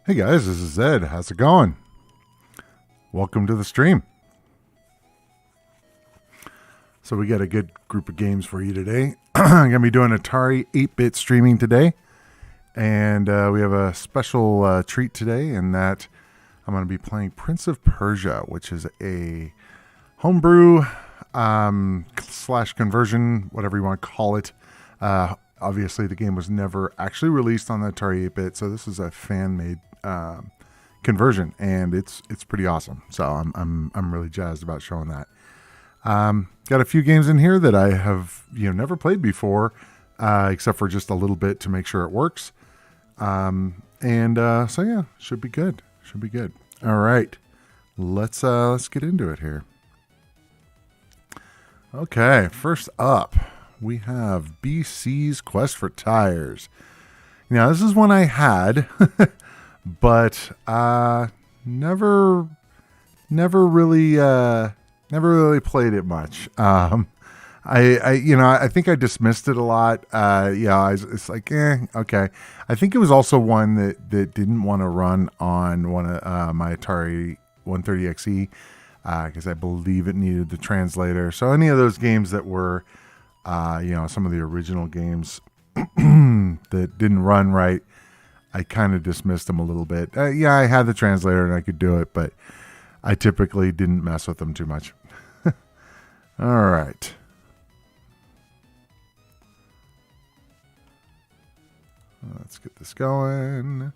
Hey guys, this is Zed. How's it going? Welcome to the stream. So we got a good group of games for you today. I'm going to be doing Atari 8-bit streaming today. And we have a special treat today in that I'm going to be playing Prince of Persia, which is a homebrew slash conversion, whatever you want to call it. Obviously, the game was never actually released on the Atari 8-bit, so this is a fan-made conversion, and it's pretty awesome. So I'm really jazzed about showing that. Got a few games in here that I have never played before, except for just a little bit to make sure it works. So yeah, should be good. Should be good. All right, let's get into it here. Okay, first up, we have BC's Quest for Tires. Now, this is one I had, but never really played it much. I think I dismissed it a lot. It's like, okay. I think it was also one that didn't want to run on one of my Atari 130XE because I believe it needed the translator. So any of those games that were, some of the original games that didn't run right, I kind of dismissed them a little bit. I had the translator and I could do it, but I typically didn't mess with them too much. All right. Let's get this going.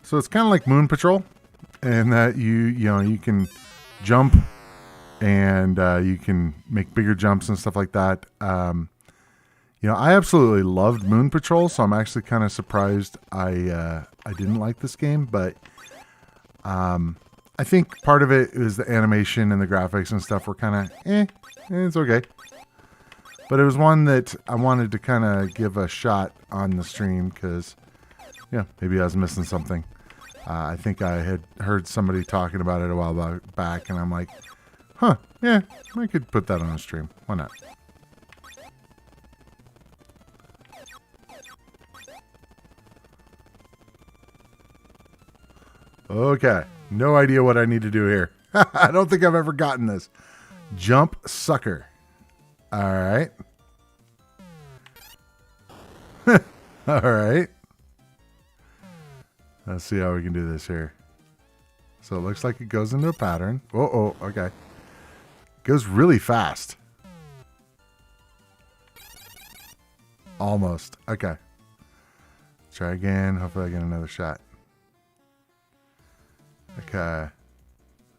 So it's kind of like Moon Patrol, in that you can jump and you can make bigger jumps and stuff like that. I absolutely loved Moon Patrol, so I'm actually kind of surprised I didn't like this game, but I think part of it is the animation and the graphics and stuff were kind of it's okay. But it was one that I wanted to kind of give a shot on the stream because, maybe I was missing something. I think I had heard somebody talking about it a while back, and I'm like, I could put that on a stream. Why not? Okay, no idea what I need to do here. I don't think I've ever gotten this. Jump Sucker. All right. All right. Let's see how we can do this here. So it looks like it goes into a pattern. Oh, okay. Goes really fast. Almost. Okay. Try again. Hopefully I get another shot. Okay.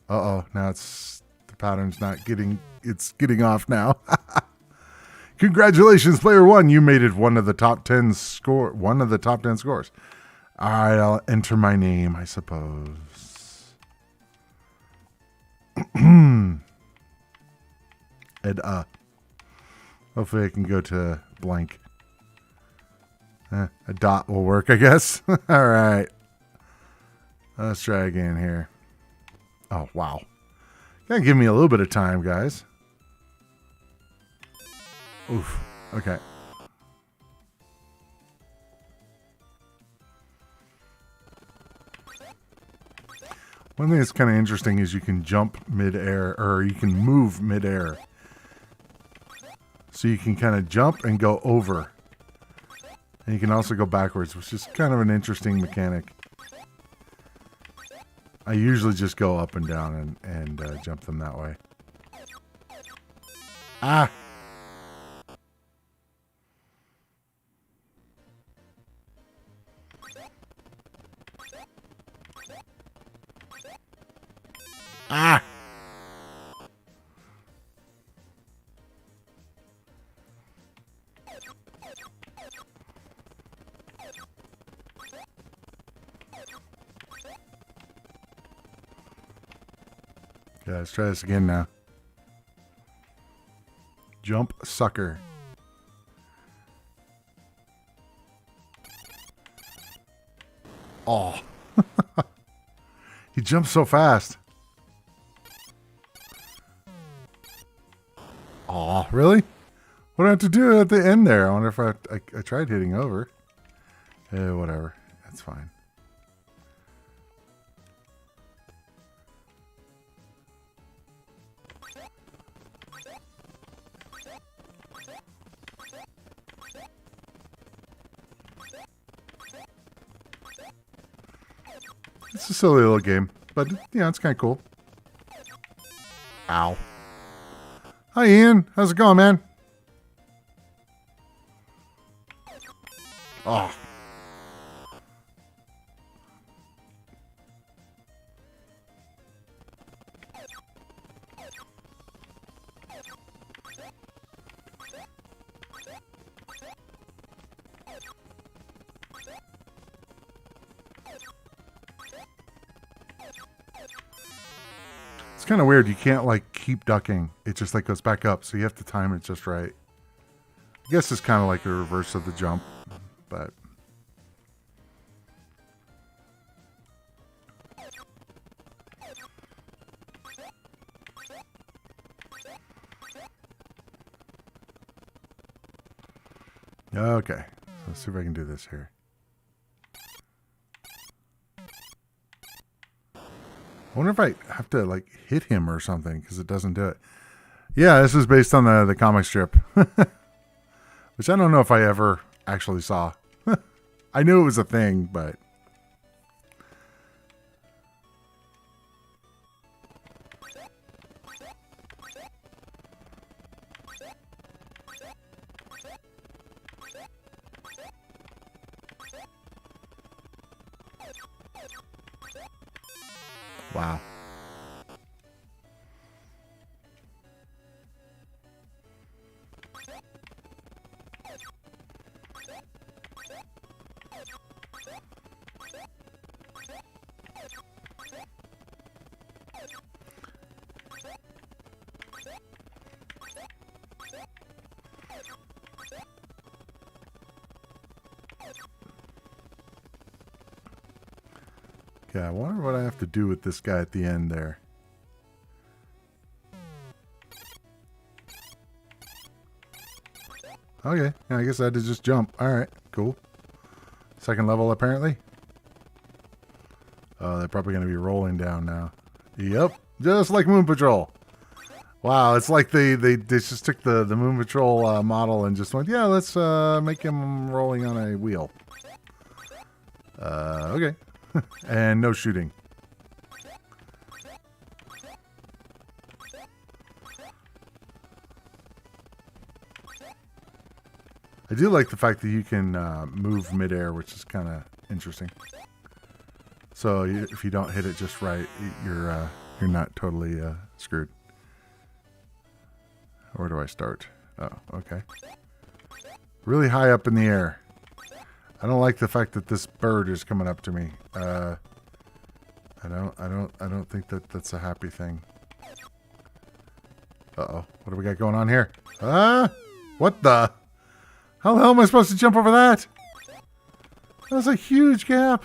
Now the pattern's not getting, it's getting off now. Congratulations, player one. You made it one of the top 10 scores. All right, I'll enter my name, I suppose. Hopefully I can go to blank. A dot will work, I guess. All right. Let's try again here. Oh, wow. Gotta give me a little bit of time, guys. Oof. Okay. One thing that's kind of interesting is you can jump mid-air, or you can move mid-air. So you can kind of jump and go over. And you can also go backwards, which is kind of an interesting mechanic. I usually just go up and down and jump them that way. Ah! Ah! Yeah, let's try this again now. Jump Sucker. Oh. He jumps so fast. Oh, really? What do I have to do at the end there? I wonder if I tried hitting over. Whatever. That's fine. It's a silly little game, but it's kind of cool. Ow. Hi, Ian. How's it going, man? Oh. It's kind of weird. You can't like keep ducking. It just like goes back up. So you have to time it just right. I guess it's kind of like a reverse of the jump, but okay. So let's see if I can do this here. I wonder if I have to like hit him or something because it doesn't do it. Yeah, this is based on the comic strip, which I don't know if I ever actually saw. I knew it was a thing, but wow. Yeah, I wonder what I have to do with this guy at the end there. Okay, yeah, I guess I had to just jump. Alright, cool. Second level, apparently. Oh, they're probably going to be rolling down now. Yep, just like Moon Patrol. Wow, it's like they just took the Moon Patrol model and just went, yeah, let's make him rolling on a wheel. Okay. And no shooting. I do like the fact that you can move midair, which is kind of interesting. So if you don't hit it just right, you're not totally screwed. Where do I start? Oh, okay. Really high up in the air. I don't like the fact that this bird is coming up to me. I don't think that's a happy thing. Uh-oh. What do we got going on here? What the? How the hell am I supposed to jump over that? That's a huge gap.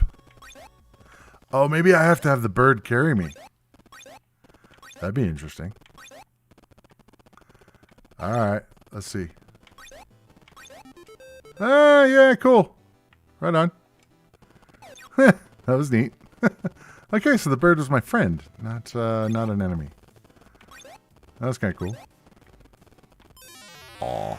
Oh, maybe I have to have the bird carry me. That'd be interesting. Alright, let's see. Yeah, cool. Right on. That was neat. Okay, so the bird was my friend, not an enemy. That was kind of cool. Aw.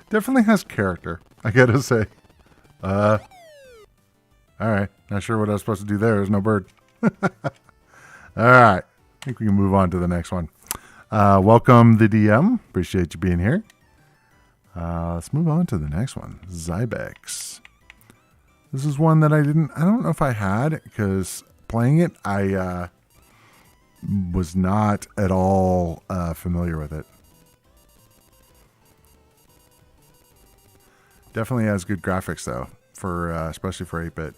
Definitely has character, I gotta say. Alright, not sure what I was supposed to do there. There's no bird. Alright, I think we can move on to the next one. Welcome, the DM. Appreciate you being here. Let's move on to the next one. Zybex. This is one that I don't know if I had, because playing it, I was not at all familiar with it. Definitely has good graphics, though, for especially for 8-bit.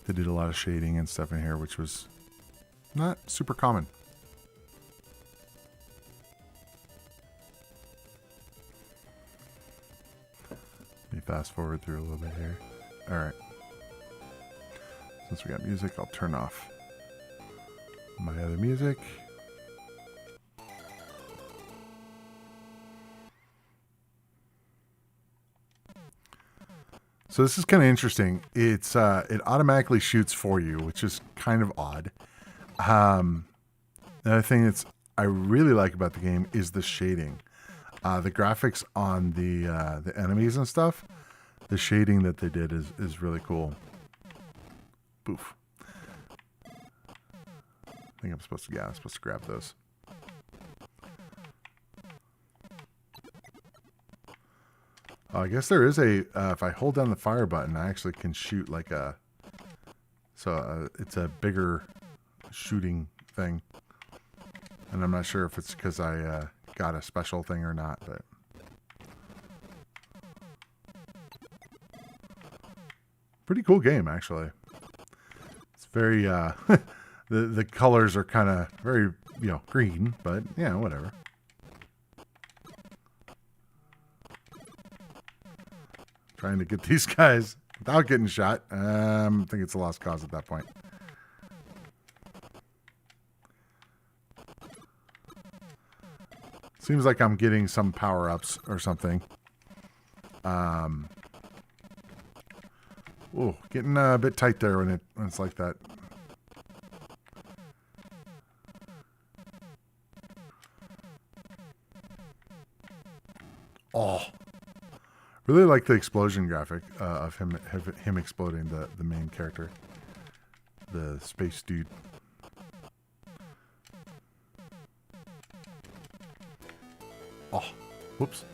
They did a lot of shading and stuff in here, which was not super common. fast forward through a little bit here. Alright. Since we got music, I'll turn off my other music. So this is kind of interesting. It's it automatically shoots for you, which is kind of odd. Another thing I really like about the game is the shading. The graphics on the enemies and stuff, the shading that they did is really cool. Boof. I think I'm supposed to grab those. I guess there is a, if I hold down the fire button, I actually can shoot like a, so it's a bigger shooting thing. And I'm not sure if it's because I got a special thing or not, but. Pretty cool game, actually. It's very, the colors are kind of very, green, but yeah, whatever. Trying to get these guys without getting shot. I think it's a lost cause at that point. Seems like I'm getting some power-ups or something. Oh, getting a bit tight there when it's like that. Oh. Really like the explosion graphic of him exploding, the main character, the space dude. Oh, whoops.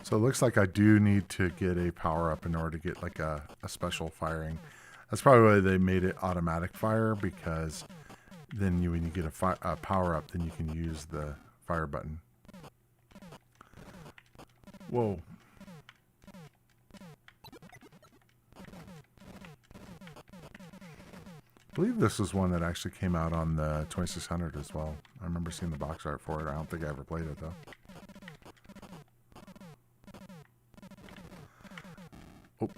So it looks like I do need to get a power up in order to get like a special firing. That's probably why they made it automatic fire, because then when you get a power up, then you can use the fire button. Whoa. I believe this is one that actually came out on the 2600 as well. I remember seeing the box art for it. I don't think I ever played it though. Oh.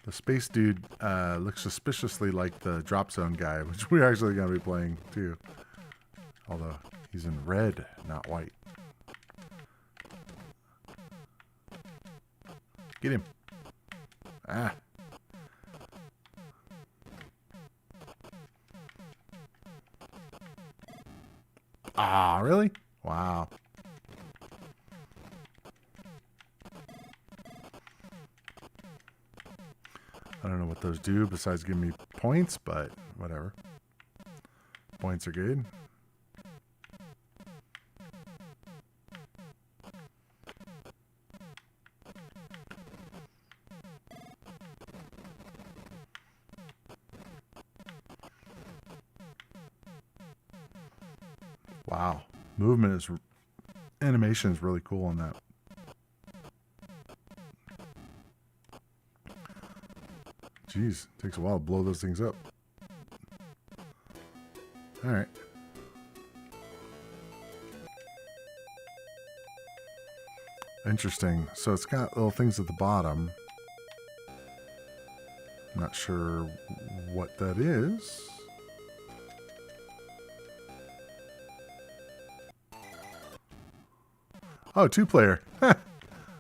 The space dude looks suspiciously like the Dropzone guy, which we're actually going to be playing too. Although he's in red, not white. Get him. Ah. Ah, really? Wow. I don't know what those do besides give me points, but whatever. Points are good. Wow. Animation is really cool on that. Jeez, takes a while to blow those things up. All right. Interesting. So it's got little things at the bottom. I'm not sure what that is. Oh, 2-player.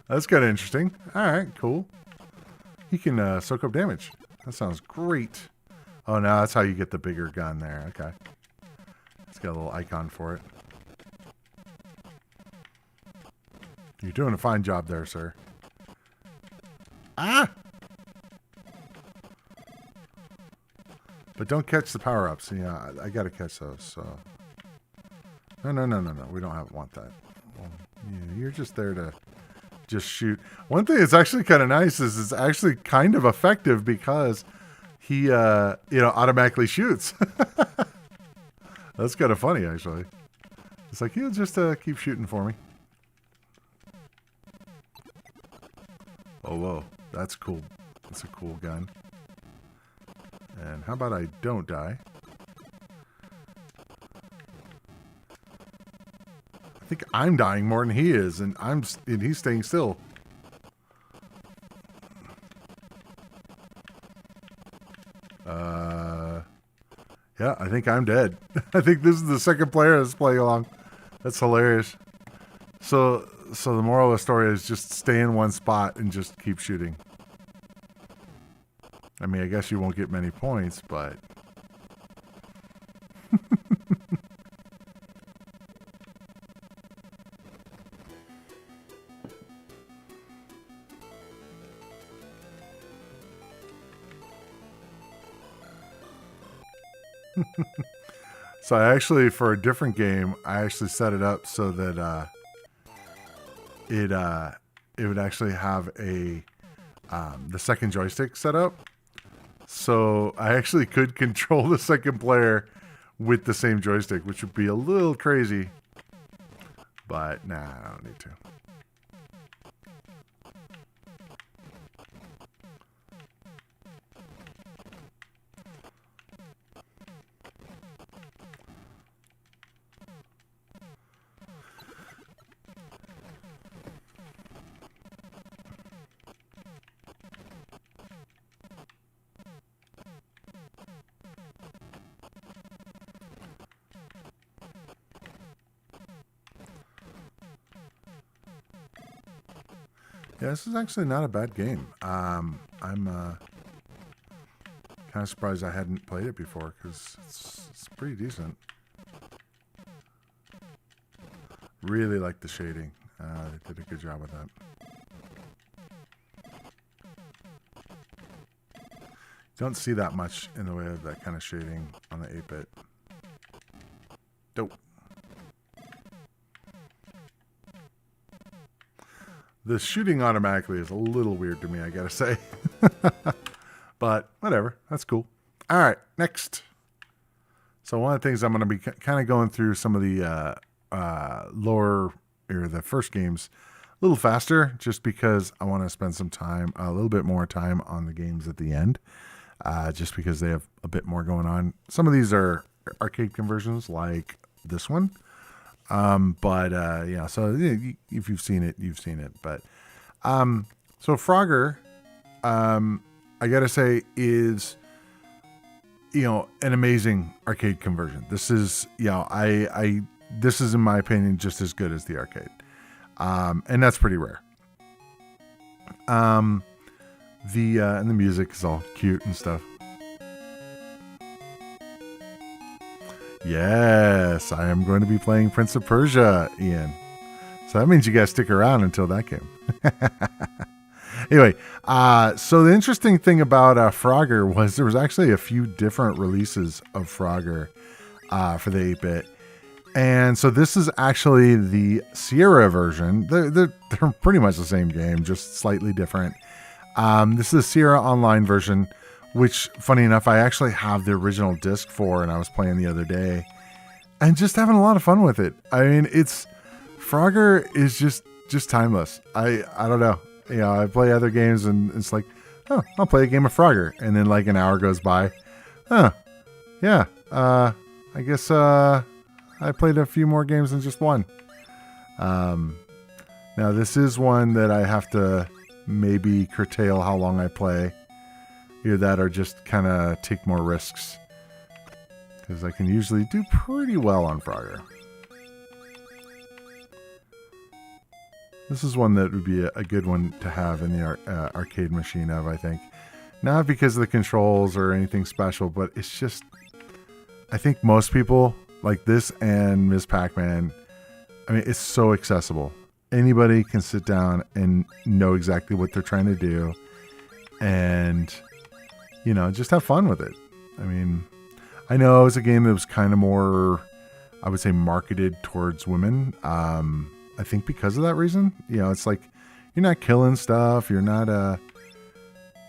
That's kind of interesting. All right, cool. He can soak up damage. That sounds great. Oh, no, that's how you get the bigger gun there. Okay. It's got a little icon for it. You're doing a fine job there, sir. Ah! But don't catch the power-ups. Yeah, I got to catch those, so. No. We don't want that. Well, yeah, you're just there to just shoot. One thing that's actually kind of nice is it's actually kind of effective because he, automatically shoots. That's kind of funny, actually. It's like, he'll just keep shooting for me. Oh, whoa. That's cool. That's a cool gun. And how about I don't die? I think I'm dying more than he is, and he's staying still. Yeah, I think I'm dead. I think this is the second player that's playing along. That's hilarious. So the moral of the story is just stay in one spot and just keep shooting. I mean, I guess you won't get many points, but... So I actually, for a different game, I actually set it up so that it would actually have a the second joystick set up. So I actually could control the second player with the same joystick, which would be a little crazy. But nah, I don't need to. Yeah, this is actually not a bad game. I'm kind of surprised I hadn't played it before because it's pretty decent. Really like the shading. They did a good job with that. Don't see that much in the way of that kind of shading on the 8-bit. Dope. The shooting automatically is a little weird to me, I gotta say. But whatever, that's cool. All right, next. So one of the things I'm going to be kind of going through some of the lower, or the first games a little faster, just because I want to spend some time, a little bit more time on the games at the end, just because they have a bit more going on. Some of these are arcade conversions, like this one. Yeah, so if you've seen it, you've seen it. But, so Frogger, I gotta say is, an amazing arcade conversion. This is, this is in my opinion, just as good as the arcade. And that's pretty rare. And the music is all cute and stuff. Yes, I am going to be playing Prince of Persia, Ian. So that means you guys stick around until that game. Anyway, so the interesting thing about Frogger was there was actually a few different releases of Frogger for the 8-bit. And so this is actually the Sierra version. They're pretty much the same game, just slightly different. This is the Sierra Online version, which, funny enough, I actually have the original disc for, and I was playing the other day, and just having a lot of fun with it. I mean, Frogger is just timeless. I don't know. I play other games, and it's like, oh, I'll play a game of Frogger, and then like an hour goes by. I guess I played a few more games than just one. Now this is one that I have to maybe curtail how long I play. Either that or just kind of take more risks, because I can usually do pretty well on Frogger. This is one that would be a good one to have in the arcade machine of, I think. Not because of the controls or anything special, but it's just, I think most people like this and Ms. Pac-Man. I mean, it's so accessible. Anybody can sit down and know exactly what they're trying to do, and just have fun with it. I mean, I know it's a game that was kind of more, I would say, marketed towards women. I think because of that reason. It's like, you're not killing stuff. You're not,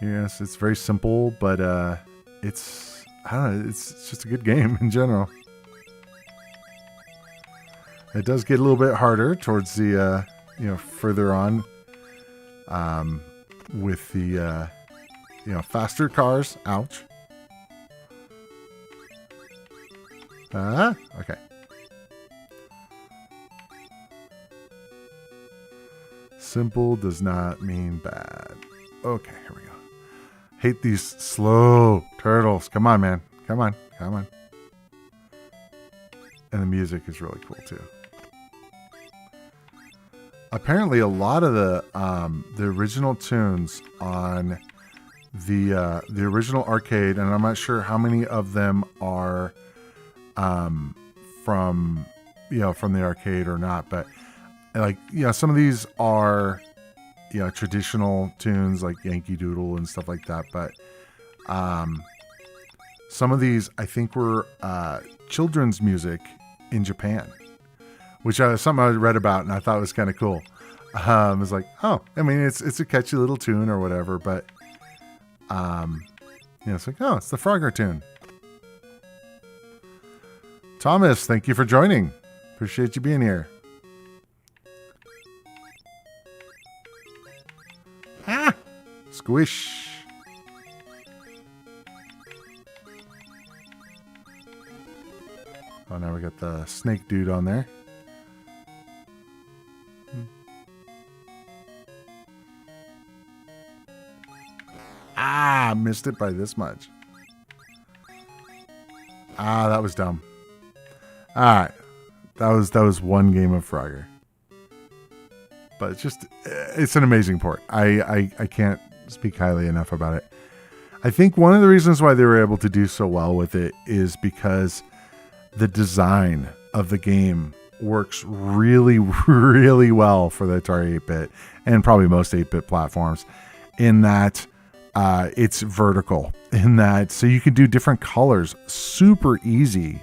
it's very simple, but I don't know, it's just a good game in general. It does get a little bit harder towards the, further on with the, faster cars. Ouch. Okay. Simple does not mean bad. Okay, here we go. Hate these slow turtles. Come on, man. Come on. Come on. And the music is really cool, too. Apparently, a lot of the original tunes on the original arcade, and I'm not sure how many of them are from the arcade or not, but some of these are traditional tunes like Yankee Doodle and stuff like that, but some of these I think were children's music in Japan, which is something I read about and I thought was kind of cool. It was like, oh, I mean, it's a catchy little tune or whatever, but it's like, oh, it's the Frogger tune. Thomas, thank you for joining. Appreciate you being here. Ah! Squish. Oh, now we got the snake dude on there. Ah, missed it by this much. Ah, that was dumb. All right. That was one game of Frogger. But it's an amazing port. I can't speak highly enough about it. I think one of the reasons why they were able to do so well with it is because the design of the game works really, really well for the Atari 8-bit and probably most 8-bit platforms in that it's vertical, in that so you can do different colors super easy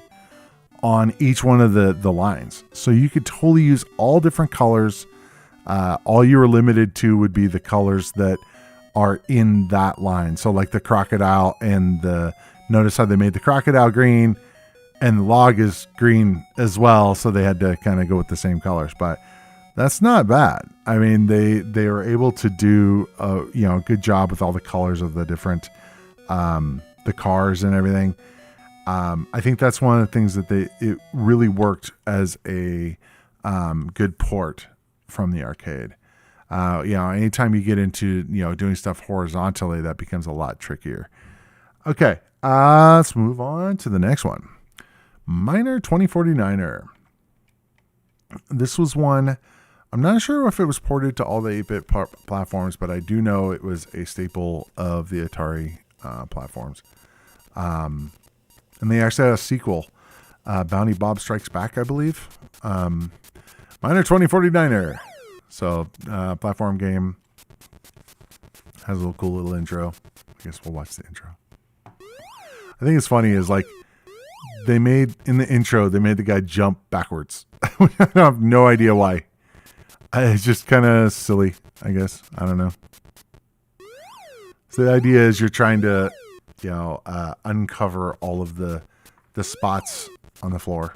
on each one of the lines. So you could totally use all different colors. All you were limited to would be the colors that are in that line. So like the crocodile and notice how they made the crocodile green and the log is green as well. So they had to kind of go with the same colors, but that's not bad. I mean, they were able to do a good job with all the colors of the different, the cars and everything. I think that's one of the things that it really worked as a good port from the arcade. Anytime you get into doing stuff horizontally, that becomes a lot trickier. Okay, let's move on to the next one. Miner 2049er. This was one. I'm not sure if it was ported to all the 8-bit platforms, but I do know it was a staple of the Atari platforms. And they actually had a sequel, Bounty Bob Strikes Back, I believe. Miner 2049er. So, platform game. Has a little cool little intro. I guess we'll watch the intro. I think it's funny is like, in the intro, they made the guy jump backwards. I have no idea why. It's just kind of silly, I guess. I don't know. So the idea is you're trying to, uncover all of the spots on the floor.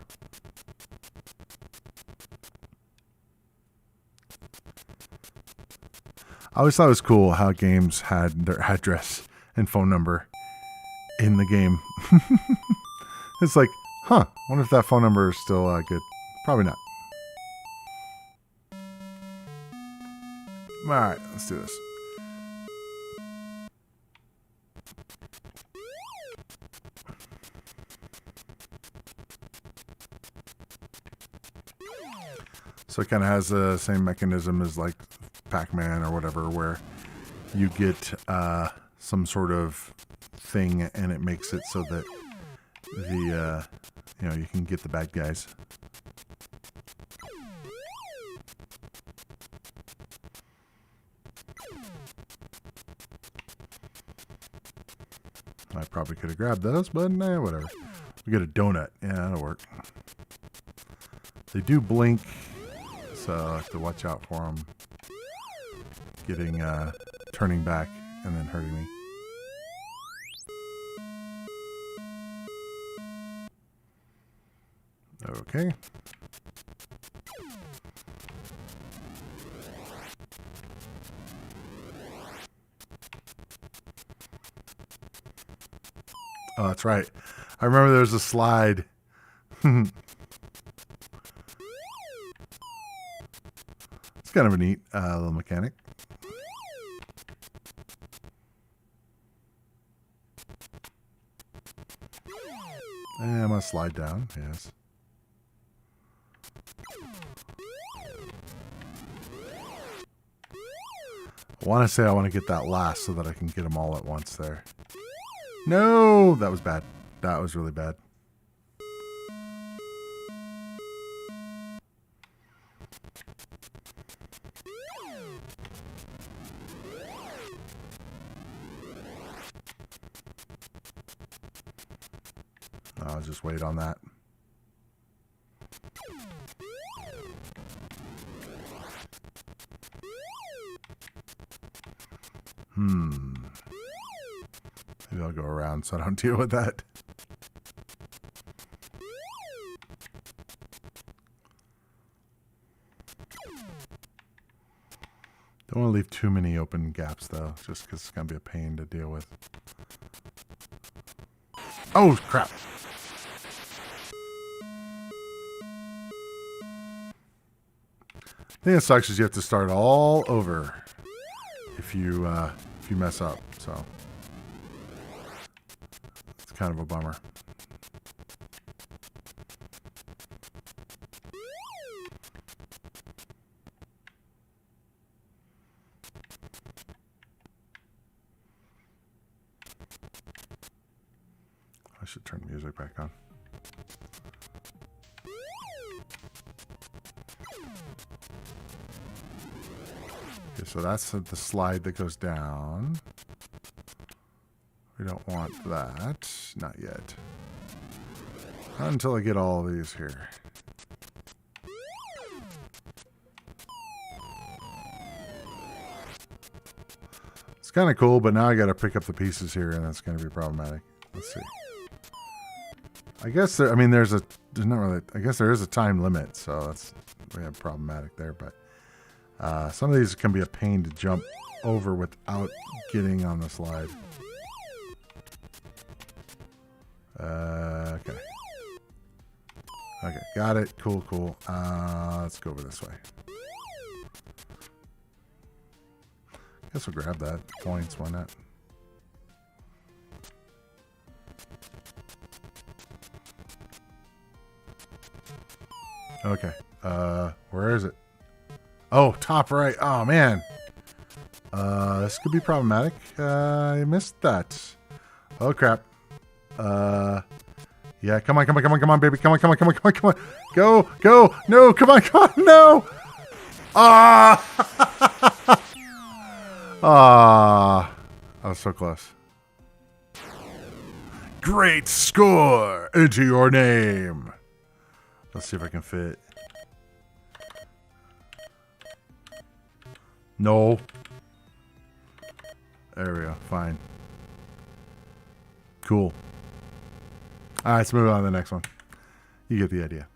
I always thought it was cool how games had their address and phone number in the game. It's like, I wonder if that phone number is still good. Probably not. All right, let's do this. So it kind of has the same mechanism as like Pac-Man or whatever, where you get some sort of thing and it makes it so that you can get the bad guys. I probably could have grabbed those, but nah, whatever. We get a donut. Yeah, that'll work. They do blink, so I have to watch out for them getting, turning back and then hurting me. Okay. Oh, that's right. I remember there was a slide. It's kind of a neat little mechanic. And I'm going to slide down. Yes. I want to say I want to get that last so that I can get them all at once there. No! That was bad. That was really bad. I'll just wait on that. Maybe I'll go around so I don't deal with that. Don't want to leave too many open gaps, though, just because it's going to be a pain to deal with. Oh, crap. The thing that sucks is you have to start all over if you mess up, so it's kind of a bummer. I should turn the music back on. Okay, so that's the slide that goes down. We don't want that. Not yet. Not until I get all of these here. It's kind of cool, but now I got to pick up the pieces here, and that's going to be problematic. Let's see. I guess there, I mean, there's not really, I guess there is a time limit, so that's problematic there, but some of these can be a pain to jump over without getting on the slide. Okay. Okay, got it. Cool, cool. Let's go over this way. Guess we'll grab that. Points, why not? Okay. Where is it? Oh, top right. Oh, man. This could be problematic. I missed that. Oh, crap. Yeah, come on, come on, come on, come on, baby. Come on, come on, come on, come on, come on. Go, go. No, come on, come on. No. Ah. Ah. I was so close. Great score into your name. Let's see if I can fit. No. There we go. Fine. Cool. All right, let's move on to the next one. You get the idea.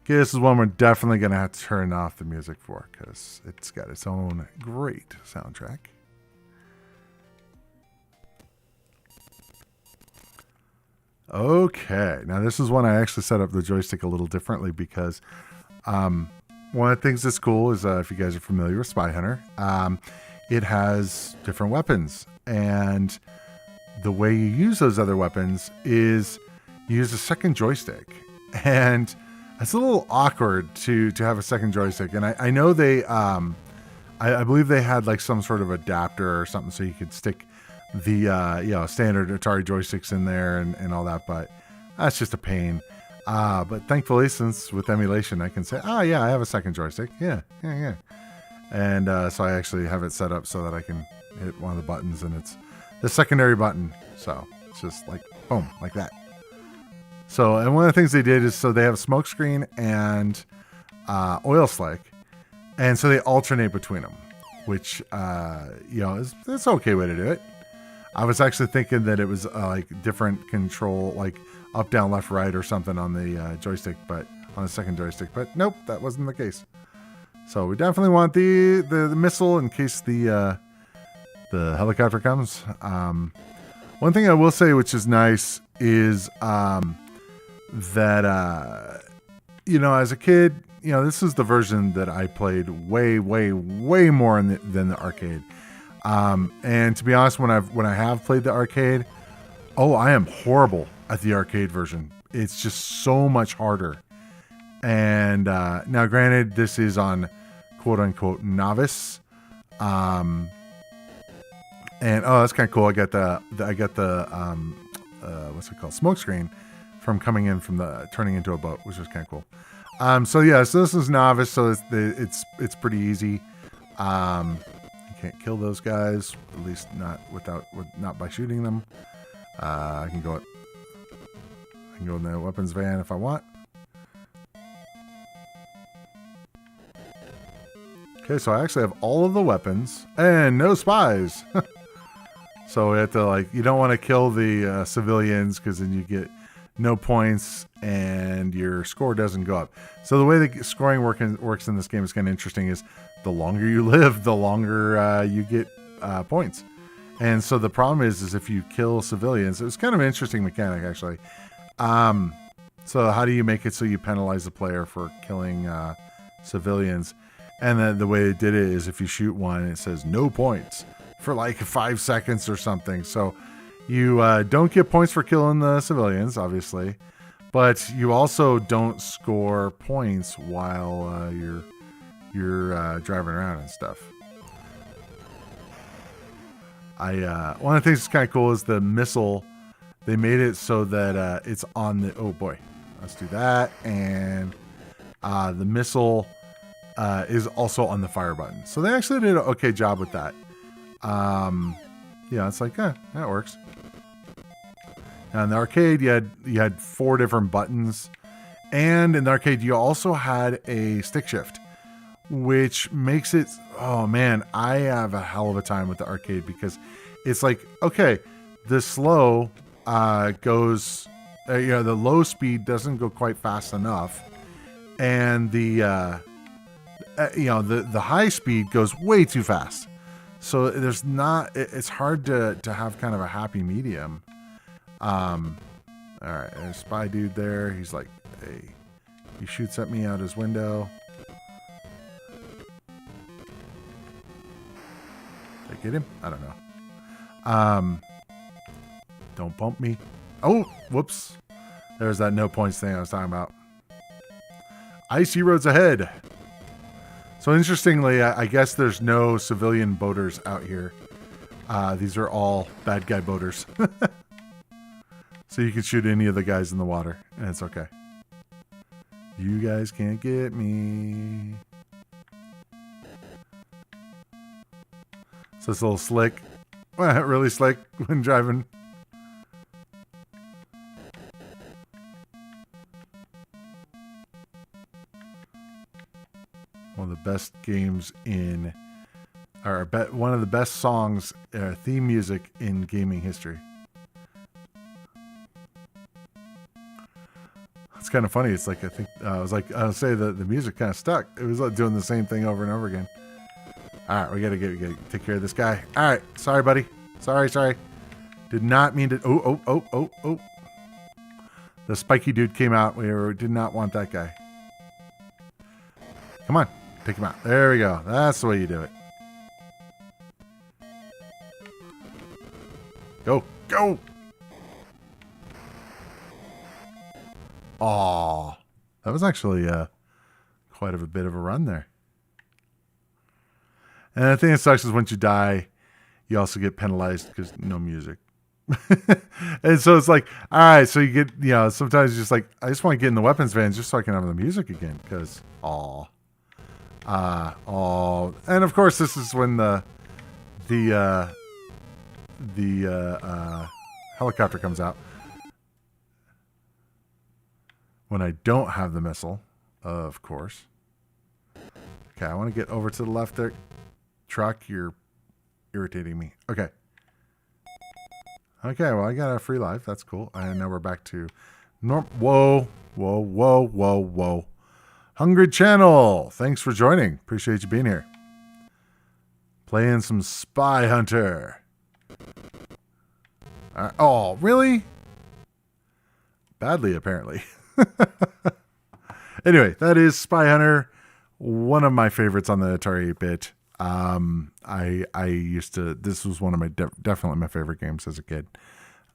Okay, this is one we're definitely going to have to turn off the music for because it's got its own great soundtrack. Okay, now this is one I actually set up the joystick a little differently because one of the things that's cool is if you guys are familiar with Spy Hunter, it has different weapons, and the way you use those other weapons is you use a second joystick, and it's a little awkward to have a second joystick. And I know they, I believe they had like some sort of adapter or something so you could stick the standard Atari joysticks in there and all that, but that's just a pain. But thankfully, since with emulation, I can say, oh yeah, I have a second joystick. Yeah. And so I actually have it set up so that I can hit one of the buttons, and it's the secondary button. So it's just like, boom, like that. So, and one of the things they did is, so they have smoke screen and oil slick, and so they alternate between them, which, is it's an okay way to do it. I was actually thinking that it was like different control, like up, down, left, right, or something on the joystick, but on the second joystick. But nope, that wasn't the case. So we definitely want the missile in case the helicopter comes. One thing I will say, which is nice, is that as a kid, this is the version that I played way, way, way more than the arcade. And to be honest, when I have played the arcade, I am horrible at the arcade version. It's just so much harder. And now, granted, this is on quote unquote novice. And that's kind of cool. I got the what's it called, smoke screen from coming in from the turning into a boat, which was kind of cool. So this is novice, so it's pretty easy. You can't kill those guys, at least not not by shooting them. I can go in the weapons van if I want. Okay, so I actually have all of the weapons and no spies. So we have to you don't want to kill the civilians because then you get no points and your score doesn't go up. So the way the scoring works in this game is kind of interesting. Is the longer you live, the longer you get points. And so the problem is if you kill civilians, it's kind of an interesting mechanic actually. So how do you make it so you penalize the player for killing civilians? And then the way they did it is if you shoot one, it says no points for 5 seconds or something. So you don't get points for killing the civilians, obviously, but you also don't score points while you're driving around and stuff. One of the things that's kind of cool is the missile. They made it so that it's on the. Oh boy, let's do that. And the missile is also on the fire button. So they actually did an okay job with that. It's that works. Now in the arcade, you had 4 different buttons, and in the arcade you also had a stick shift, which makes it. Oh man, I have a hell of a time with the arcade because it's okay, the slow goes. The low speed doesn't go quite fast enough, and the high speed goes way too fast. So there's not. It's hard to have kind of a happy medium. All right, there's a spy dude there. He's hey, he shoots at me out his window. Did I get him? I don't know. Don't bump me. Oh, whoops. There's that no points thing I was talking about. Icy roads ahead. So interestingly, I guess there's no civilian boaters out here. These are all bad guy boaters. So you can shoot any of the guys in the water, and it's okay. You guys can't get me. So it's a little slick. Really slick when driving. One of the best games one of the best songs, theme music in gaming history. It's kind of funny. It's I think I'll say that the music kind of stuck. It was doing the same thing over and over again. All right, we gotta take care of this guy. All right, sorry, buddy. Sorry. Did not mean to. Oh. The spiky dude came out. We did not want that guy. Come on, take him out. There we go. That's the way you do it. Go. Aw, that was actually quite a bit of a run there. And the thing that sucks is once you die, you also get penalized because no music. And so it's all right, so you get, sometimes you're just I just want to get in the weapons van just so I can have the music again because, and of course this is when the helicopter comes out. When I don't have the missile, of course. Okay, I want to get over to the left there. Truck, you're irritating me. Okay, well, I got a free life. That's cool. And now we're back to norm. Whoa. Hungry Channel. Thanks for joining. Appreciate you being here. Playing some Spy Hunter. Oh, really? Badly, apparently. Anyway, that is Spy Hunter, one of my favorites on the Atari 8-bit. I used to. This was one of my definitely my favorite games as a kid.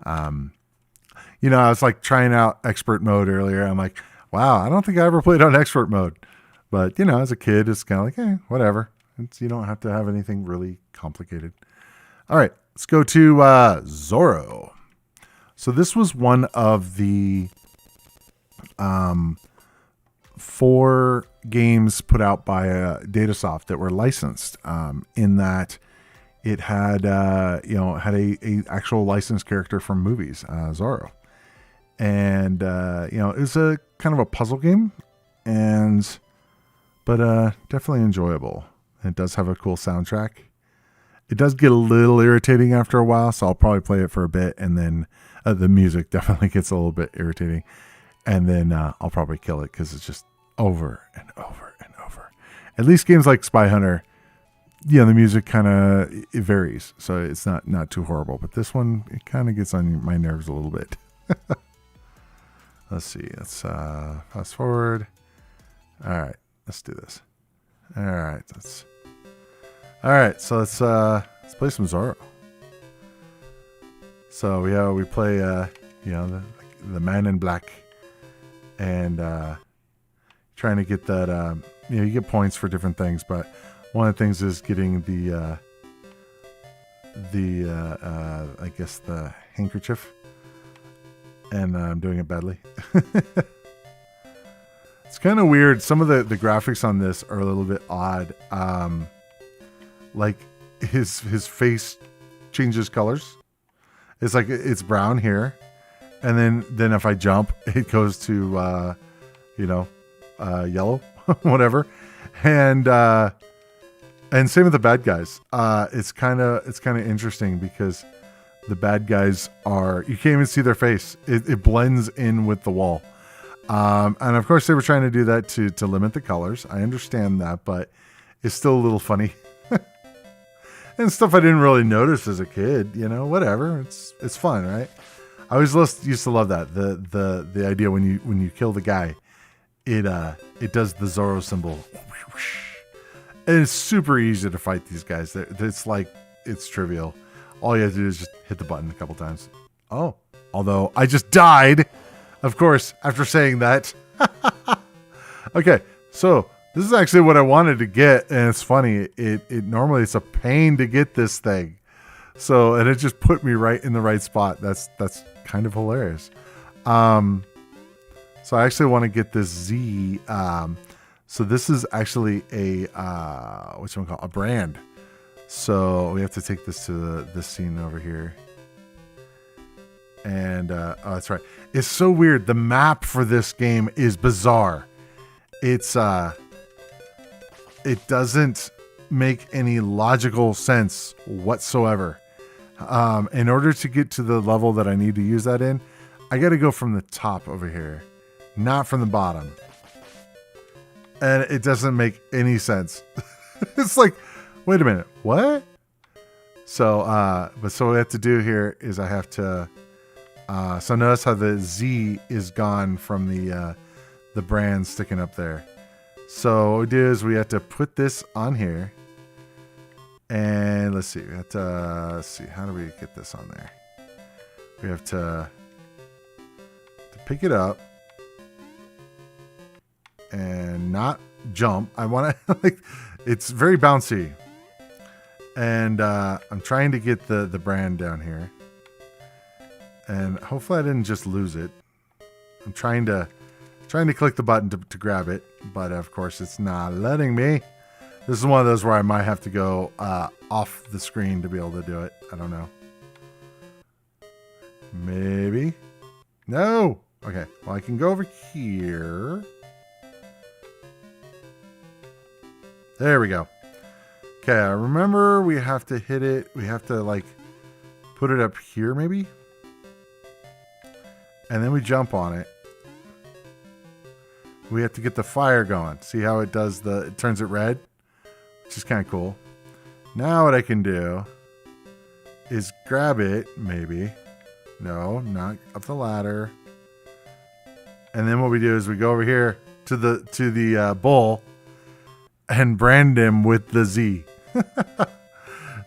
You know, I was like trying out expert mode earlier. I'm like, wow, I don't think I ever played on expert mode. But you know, as a kid, it's kind of like, hey, whatever. You don't have to have anything really complicated. All right, let's go to Zorro. So this was one of the 4 games put out by Datasoft that were licensed. In that it had had a actual licensed character from movies, Zorro, and it was a kind of a puzzle game, but definitely enjoyable. It does have a cool soundtrack. It does get a little irritating after a while, so I'll probably play it for a bit, and then the music definitely gets a little bit irritating, and then I'll probably kill it because it's just over and over and over. At least games like Spy Hunter, the music kind of varies, so it's not too horrible. But this one, it kind of gets on my nerves a little bit. Let's see. Let's fast forward. All right, let's do this. All right, so let's play some Zorro. So we play the man in black, and trying to get that you get points for different things, but one of the things is getting the I guess the handkerchief, and I'm doing it badly. It's kind of weird. Some of the graphics on this are a little bit odd. Like his face changes colors. It's like it's brown here, and then if I jump, it goes to yellow, whatever. And same with the bad guys. It's kind of interesting because the bad guys you can't even see their face. It blends in with the wall. And of course they were trying to do that to limit the colors. I understand that, but it's still a little funny. And stuff I didn't really notice as a kid, whatever. It's fun, right? I always used to love that. The idea when you kill the guy, it does the Zorro symbol. And it's super easy to fight these guys. It's trivial. All you have to do is just hit the button a couple times. Oh, although I just died, of course, after saying that. Okay, so this is actually what I wanted to get, and it's funny. It normally it's a pain to get this thing, and it just put me right in the right spot. That's kind of hilarious. So I actually want to get this Z. So this is actually a brand. So we have to take this to this scene over here. And that's right. It's so weird. The map for this game is bizarre. It doesn't make any logical sense whatsoever. In order to get to the level that I need to use that in, I got to go from the top over here, not from the bottom. And it doesn't make any sense. It's like, wait a minute, what? So what we have to do here is I have to. So notice how the Z is gone from the brand sticking up there. So what we do is we have to put this on here, and let's see. We have to see, how do we get this on there? We have to pick it up and not jump. I want to it's very bouncy, and I'm trying to get the brand down here, and hopefully I didn't just lose it. I'm trying to click the button to grab it, but of course it's not letting me. This is one of those where I might have to go off the screen to be able to do it. I don't know. Maybe. No. Okay. Well, I can go over here. There we go. Okay. I remember we have to hit it. We have to put it up here maybe. And then we jump on it. We have to get the fire going. See how it does it turns it red? Which is kind of cool. Now what I can do is grab it, maybe. No, not up the ladder. And then what we do is we go over here to the bull and brand him with the Z.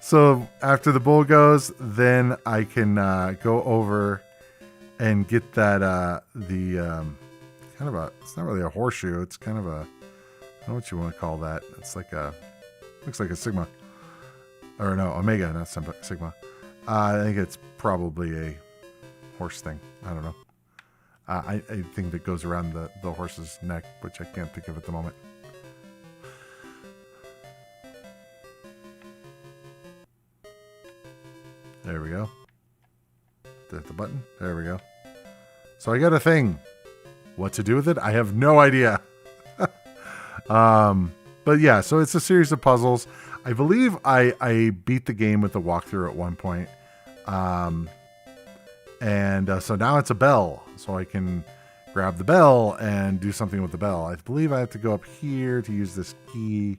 So after the bull goes, then I can go over and get that kind of a, it's not really a horseshoe, it's kind of a, I don't know what you want to call that. It's like a, looks like a sigma. Or no, omega, not sigma. I think it's probably a horse thing. I don't know. I think that goes around the horse's neck, which I can't think of at the moment. There we go. Hit the button. There we go. So I got a thing. What to do with it? I have no idea. But yeah, so it's a series of puzzles. I believe I beat the game with the walkthrough at one point. So now it's a bell. So I can grab the bell and do something with the bell. I believe I have to go up here to use this key.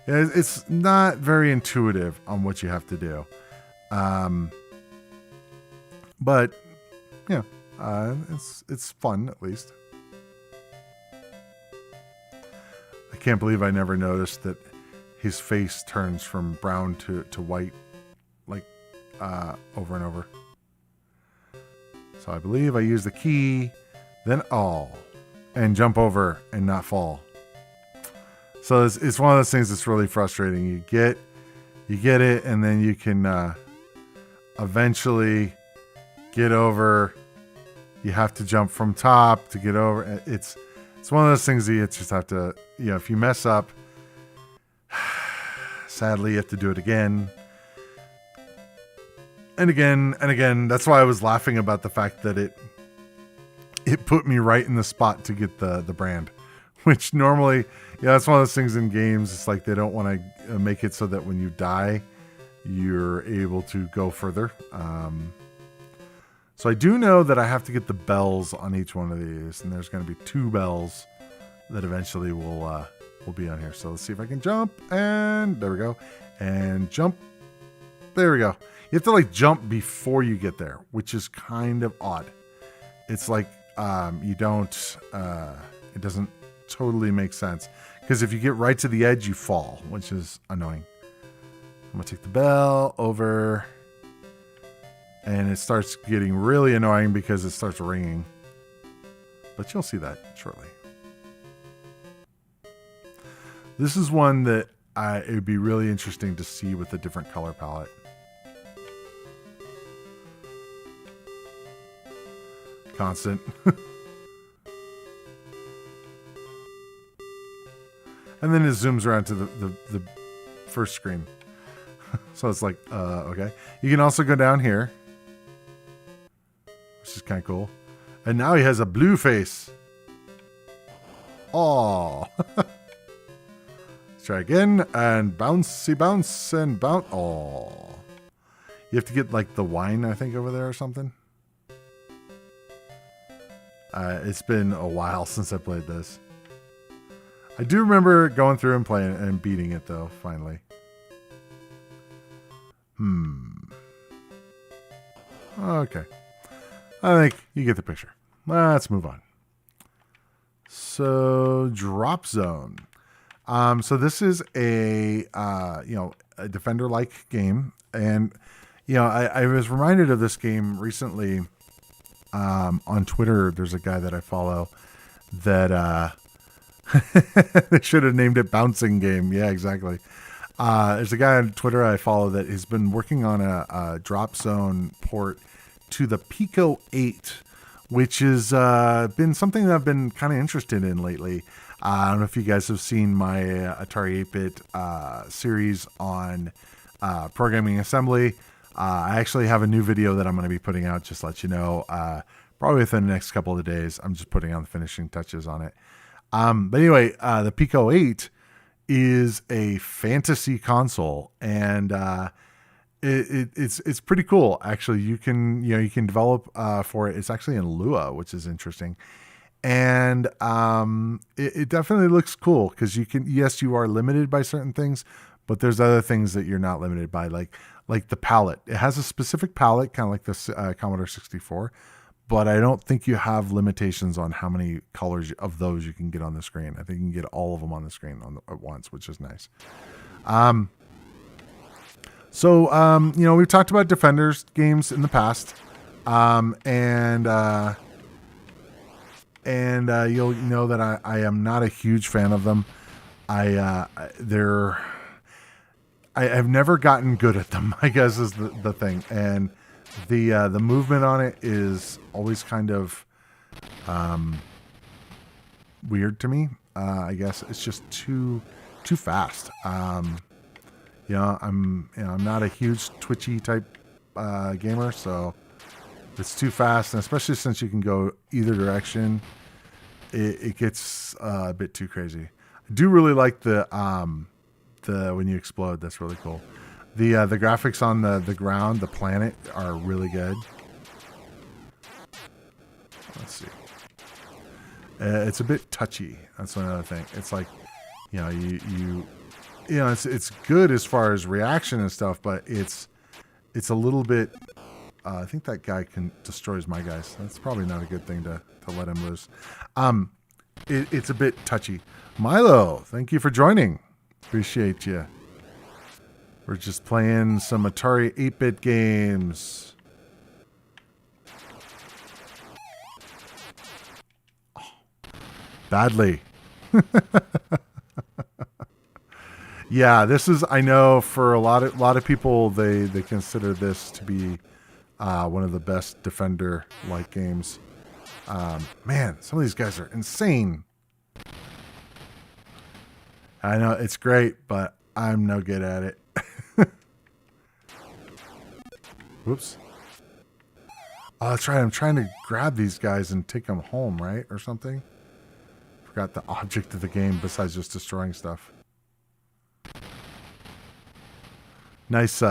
It's not very intuitive on what you have to do. But yeah, it's fun at least. I can't believe I never noticed that his face turns from brown to white, like over and over. So I believe I use the key, then all, and jump over and not fall. So it's one of those things that's really frustrating. You get it, and then you can eventually get over. You have to jump from top to get over. It's one of those things that you just have to, if you mess up, sadly you have to do it again. And again and again. That's why I was laughing about the fact that it put me right in the spot to get the brand. Which normally, that's one of those things in games. It's like they don't want to make it so that when you die, you're able to go further. So I do know that I have to get the bells on each one of these, and there's going to be 2 bells that eventually will be on here. So let's see if I can jump, and there we go, and jump. There we go. You have to like jump before you get there, which is kind of odd. It's like you don't. It doesn't totally make sense, because if you get right to the edge, you fall, which is annoying. I'm gonna take the bell over, and it starts getting really annoying because it starts ringing, but you'll see that shortly. This is one that it would be really interesting to see with a different color palette. Constant. And then it zooms around to the first screen. So it's like, okay. You can also go down here, which is kind of cool. And now he has a blue face. Oh. Let's try again. And bouncy bounce and bounce. Oh. You have to get like the wine, I think, over there or something. It's been a while since I played this. I do remember going through and playing and beating it, though, finally. Okay. I think you get the picture. Let's move on. So, Dropzone. So this is a Defender-like game. And, I was reminded of this game recently on Twitter. There's a guy that I follow that... they should have named it Bouncing Game. Yeah, exactly. There's a guy on Twitter I follow that has been working on a Dropzone port to the Pico 8, which has been something that I've been kind of interested in lately. I don't know if you guys have seen my Atari 8-bit series on programming assembly. I actually have a new video that I'm going to be putting out, just to let you know, probably within the next couple of days. I'm just putting on the finishing touches on it. But anyway, the Pico 8 is a fantasy console, and it's pretty cool. Actually, you can develop for it. It's actually in Lua, which is interesting, and it definitely looks cool because you are limited by certain things, But there's other things that you're not limited by, like the palette. It has a specific palette, kind of like the Commodore 64, but I don't think you have limitations on how many colors of those you can get on the screen. I think you can get all of them on the screen at once, which is nice. We've talked about Defenders games in the past, and you'll know that I am not a huge fan of them. I've never gotten good at them, I guess is the thing. And the movement on it is always kind of weird to me. I guess it's just too fast. I'm not a huge twitchy type gamer, so it's too fast, and especially since you can go either direction, it gets a bit too crazy. I do really like the when you explode. That's really cool. The graphics on the ground, the planet, are really good. Let's see. It's a bit touchy. That's another thing. It's like, it's good as far as reaction and stuff, but it's a little bit. I think that guy destroys my guys. That's probably not a good thing to let him loose. It's a bit touchy. Milo, thank you for joining. Appreciate you. We're just playing some Atari 8-bit games. Oh, badly. Yeah, this is, I know for a lot of people, they consider this to be one of the best Defender-like games. Man, some of these guys are insane. I know it's great, but I'm no good at it. Whoops. Oh, that's right. I'm trying to grab these guys and take them home, right? Or something. Forgot the object of the game besides just destroying stuff. Nice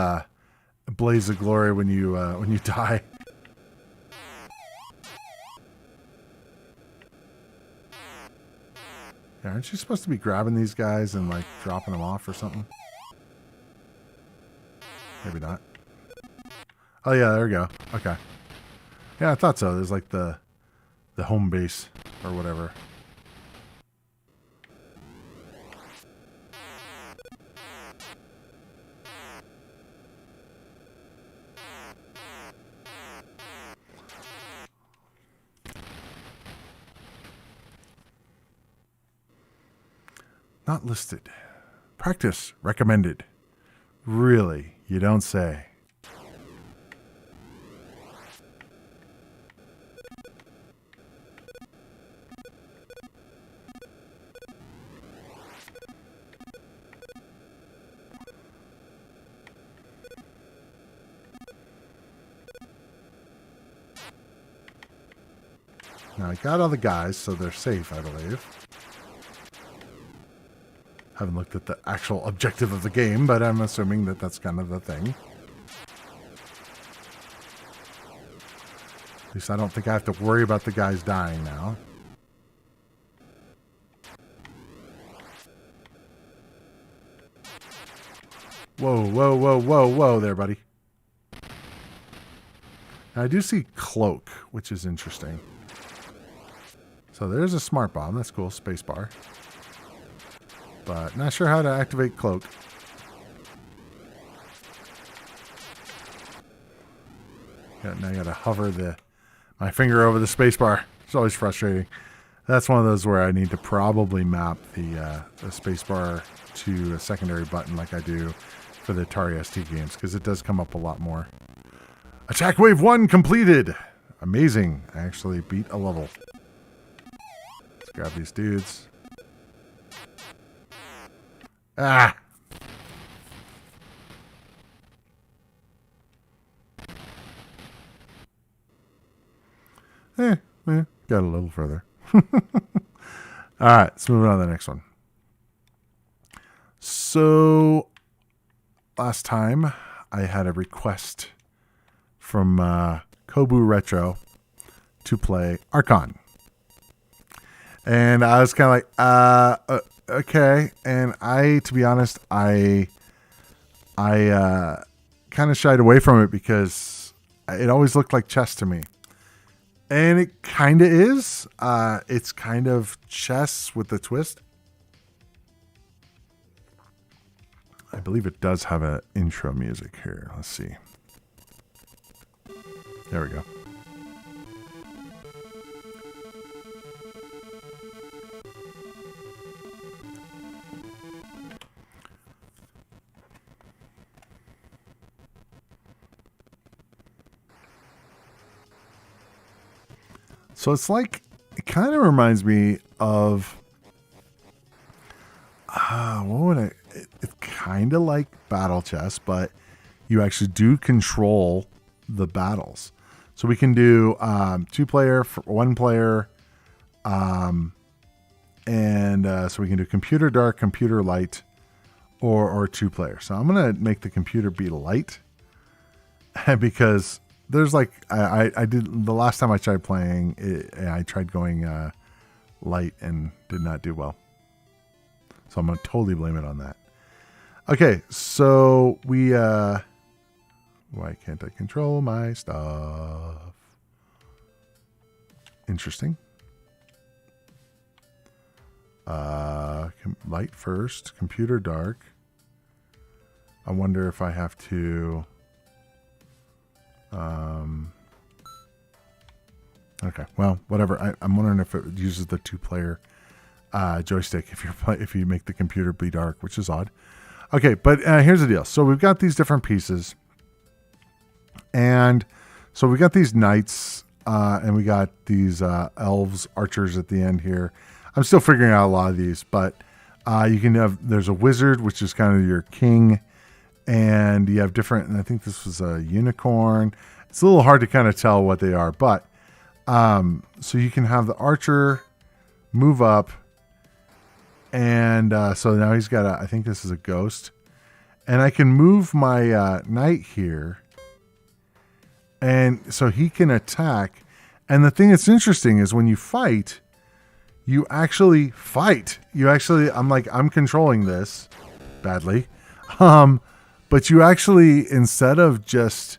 blaze of glory when you die. Yeah, aren't you supposed to be grabbing these guys and like dropping them off or something? Maybe not. Oh yeah, there we go. Okay. Yeah, I thought so. There's like the home base or whatever. Not listed. Practice recommended. Really? You don't say. Now I got all the guys, so they're safe, I believe. Haven't looked at the actual objective of the game, but I'm assuming that that's kind of the thing. At least I don't think I have to worry about the guys dying now. Whoa, whoa, whoa, whoa, whoa there, buddy. Now I do see cloak, which is interesting. So there's a smart bomb. That's cool. Spacebar. But not sure how to activate cloak. Yeah, now I gotta hover my finger over the spacebar. It's always frustrating. That's one of those where I need to probably map the spacebar to a secondary button like I do for the Atari ST games, because it does come up a lot more. Attack wave 1 completed. Amazing. I actually beat a level. Let's grab these dudes. Ah! Got a little further. Alright, let's move on to the next one. So, last time I had a request from Kobu Retro to play Archon. And I was kind of like, okay. And to be honest, I I kind of shied away from it because it always looked like chess to me. And it kind of is. It's kind of chess with a twist. I believe it does have an intro music here. Let's see. There we go. So it's like, it kind of reminds me of, it's kind of like battle chess, but you actually do control the battles. So we can do 2-player, 1-player, so we can do computer dark, computer light, or 2-player. So I'm going to make the computer be light because there's like, I did the last time I tried playing it, I tried going light and did not do well. So I'm going to totally blame it on that. Okay, so we, why can't I control my stuff? Interesting. Light first, computer dark. I wonder if I have to, okay, well, whatever. I'm wondering if it uses the 2-player joystick if you make the computer be dark, which is odd. Okay, but here's the deal. So we've got these different pieces, and so we got these knights, and we got these elves, archers at the end here. I'm still figuring out a lot of these, but you can have. There's a wizard, which is kind of your king, and you have different. And I think this was a unicorn. It's a little hard to kind of tell what they are, but so you can have the archer move up. And so now he's got I think this is a ghost. And I can move my knight here. And so he can attack. And the thing that's interesting is when you fight, you actually fight. I'm controlling this badly. But you actually, instead of just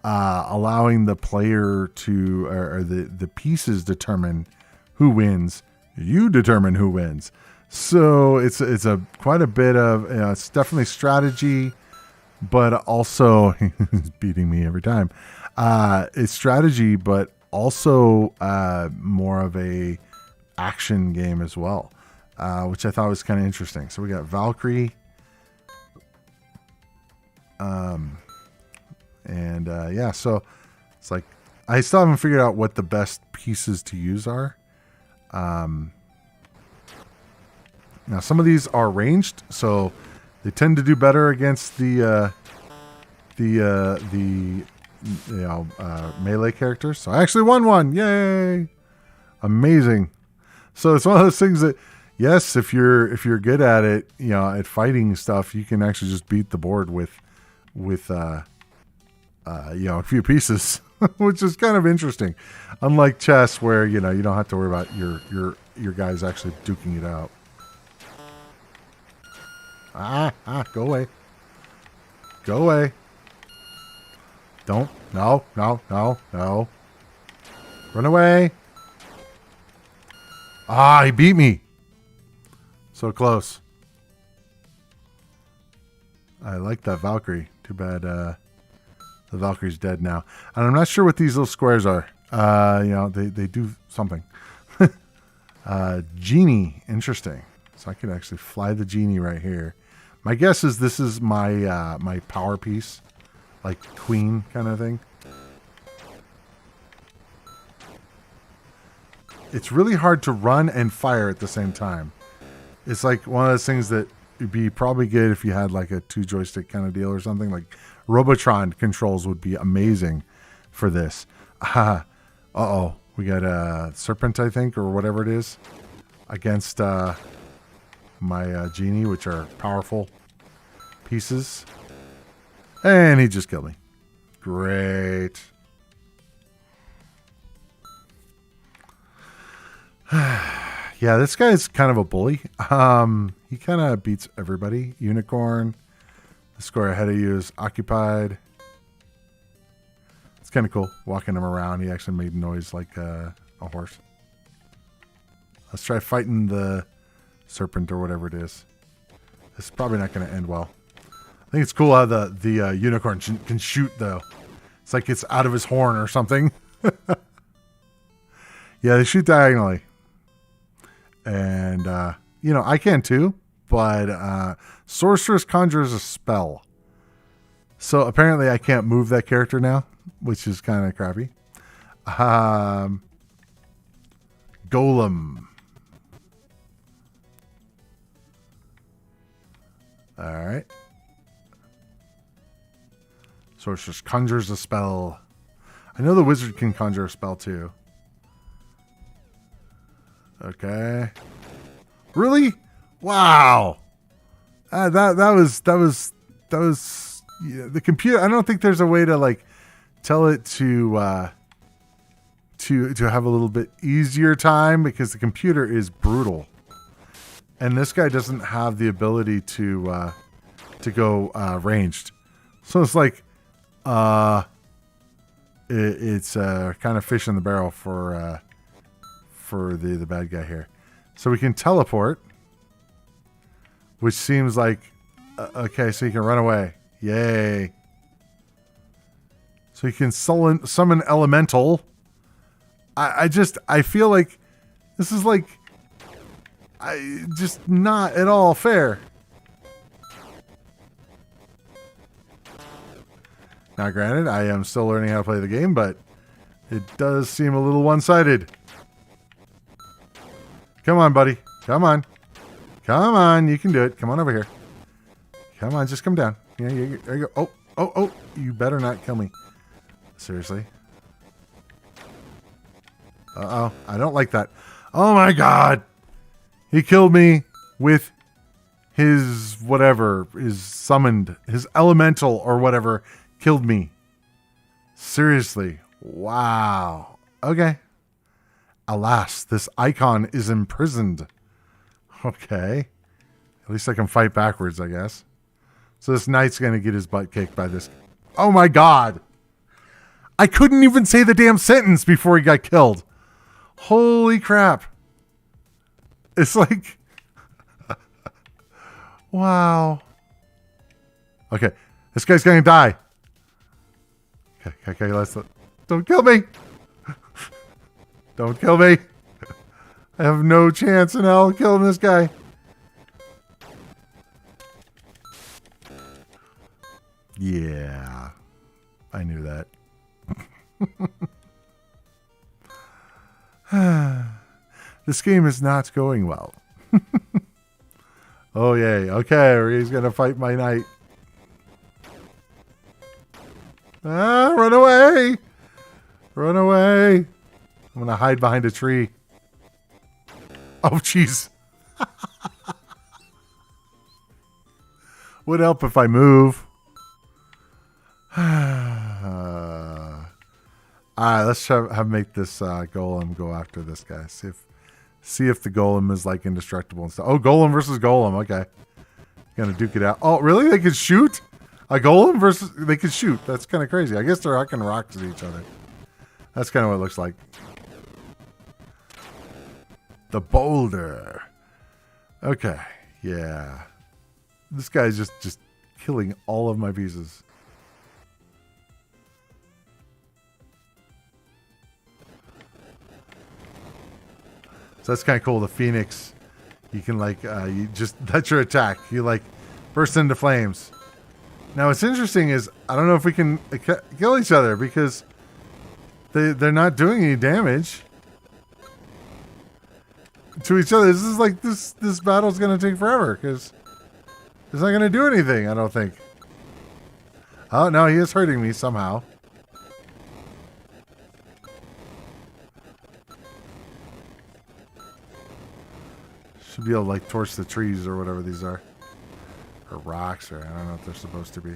allowing the player to, or the pieces determine who wins, you determine who wins. So it's a quite a bit of, it's definitely strategy, but also he's beating me every time. It's strategy, but also more of a action game as well, which I thought was kind of interesting. So we got Valkyrie, yeah. So it's like I still haven't figured out what the best pieces to use are. Now some of these are ranged, so they tend to do better against the melee characters. So I actually won one. Yay! Amazing. So it's one of those things that, yes, if you're good at it, at fighting stuff, you can actually just beat the board with a few pieces, which is kind of interesting. Unlike chess, where you don't have to worry about your guys actually duking it out. Go away. Go away. Don't. No. Run away. He beat me. So close. I like that Valkyrie. Too bad the Valkyrie's dead now. And I'm not sure what these little squares are. They do something. Genie. Interesting. So I could actually fly the genie right here. My guess is this is my my power piece, like queen kind of thing. It's really hard to run and fire at the same time. It's like one of those things that would be probably good if you had like a 2-joystick kind of deal or something. Like Robotron controls would be amazing for this. We got a serpent, I think, or whatever it is, against my genie, which are powerful pieces. And he just killed me. Great. Yeah, this guy's kind of a bully. He kind of beats everybody. Unicorn. The square ahead of you is occupied. It's kind of cool walking him around. He actually made noise like a horse. Let's try fighting the serpent or whatever it is. This is probably not going to end well. I think it's cool how the unicorn can shoot, though. It's like it's out of his horn or something. Yeah, they shoot diagonally. And, you know, I can too. But Sorceress conjures a spell. So apparently I can't move that character now, which is kind of crappy. Golem. All right. Sorceress conjures a spell. I know the wizard can conjure a spell too. Okay. Really? Wow. That was yeah, the computer. I don't think there's a way to like tell it to have a little bit easier time because the computer is brutal, and this guy doesn't have the ability to go ranged. So it's like it's kind of fish in the barrel for the bad guy here. So we can teleport, which seems like okay. So you can run away. Yay! So you can summon elemental. I feel like this is like just not at all fair. Now, granted, I am still learning how to play the game, but it does seem a little one-sided. Come on, buddy. Come on. Come on. You can do it. Come on over here. Come on. Just come down. Yeah, there you go. Oh. You better not kill me. Seriously. Uh-oh. I don't like that. Oh, my God. He killed me with his whatever is summoned. His elemental or whatever killed me. Seriously. Wow. Okay. Alas, this icon is imprisoned. Okay. At least I can fight backwards, I guess. So this knight's going to get his butt kicked by this. Oh my God. I couldn't even say the damn sentence before he got killed. Holy crap. It's like... wow. Okay. This guy's going to die. Okay, don't kill me. Don't kill me. I have no chance in hell killing this guy. Yeah. I knew that. This game is not going well. Oh, yay. Okay, he's going to fight my knight. Ah, run away. Run away. I'm going to hide behind a tree. Oh, jeez. Would help if I move. Alright, let's make this golem go after this guy. See if the golem is like indestructible and stuff. Oh, golem versus golem. Okay. Gonna duke it out. Oh, really? They could shoot? A golem versus... They could shoot. That's kind of crazy. I guess they're hucking rocks at each other. That's kind of what it looks like. The boulder. Okay. Yeah. This guy's just killing all of my pieces. So that's kind of cool. The Phoenix, you can like, that's your attack. You like burst into flames. Now what's interesting is, I don't know if we can kill each other because they're not doing any damage to each other. This is like, this battle's going to take forever because it's not going to do anything, I don't think. Oh, no, he is hurting me somehow. Should be able to like torch the trees or whatever these are. Or rocks, or I don't know what they're supposed to be.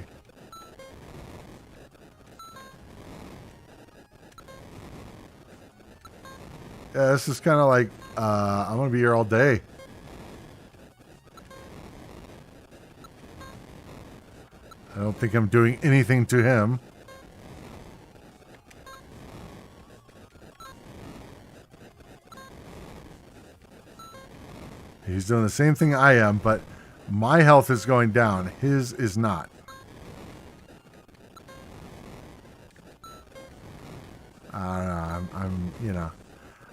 Yeah, this is kind of like, I'm going to be here all day. I don't think I'm doing anything to him. He's doing the same thing I am, but my health is going down. His is not. I don't know. I'm you know,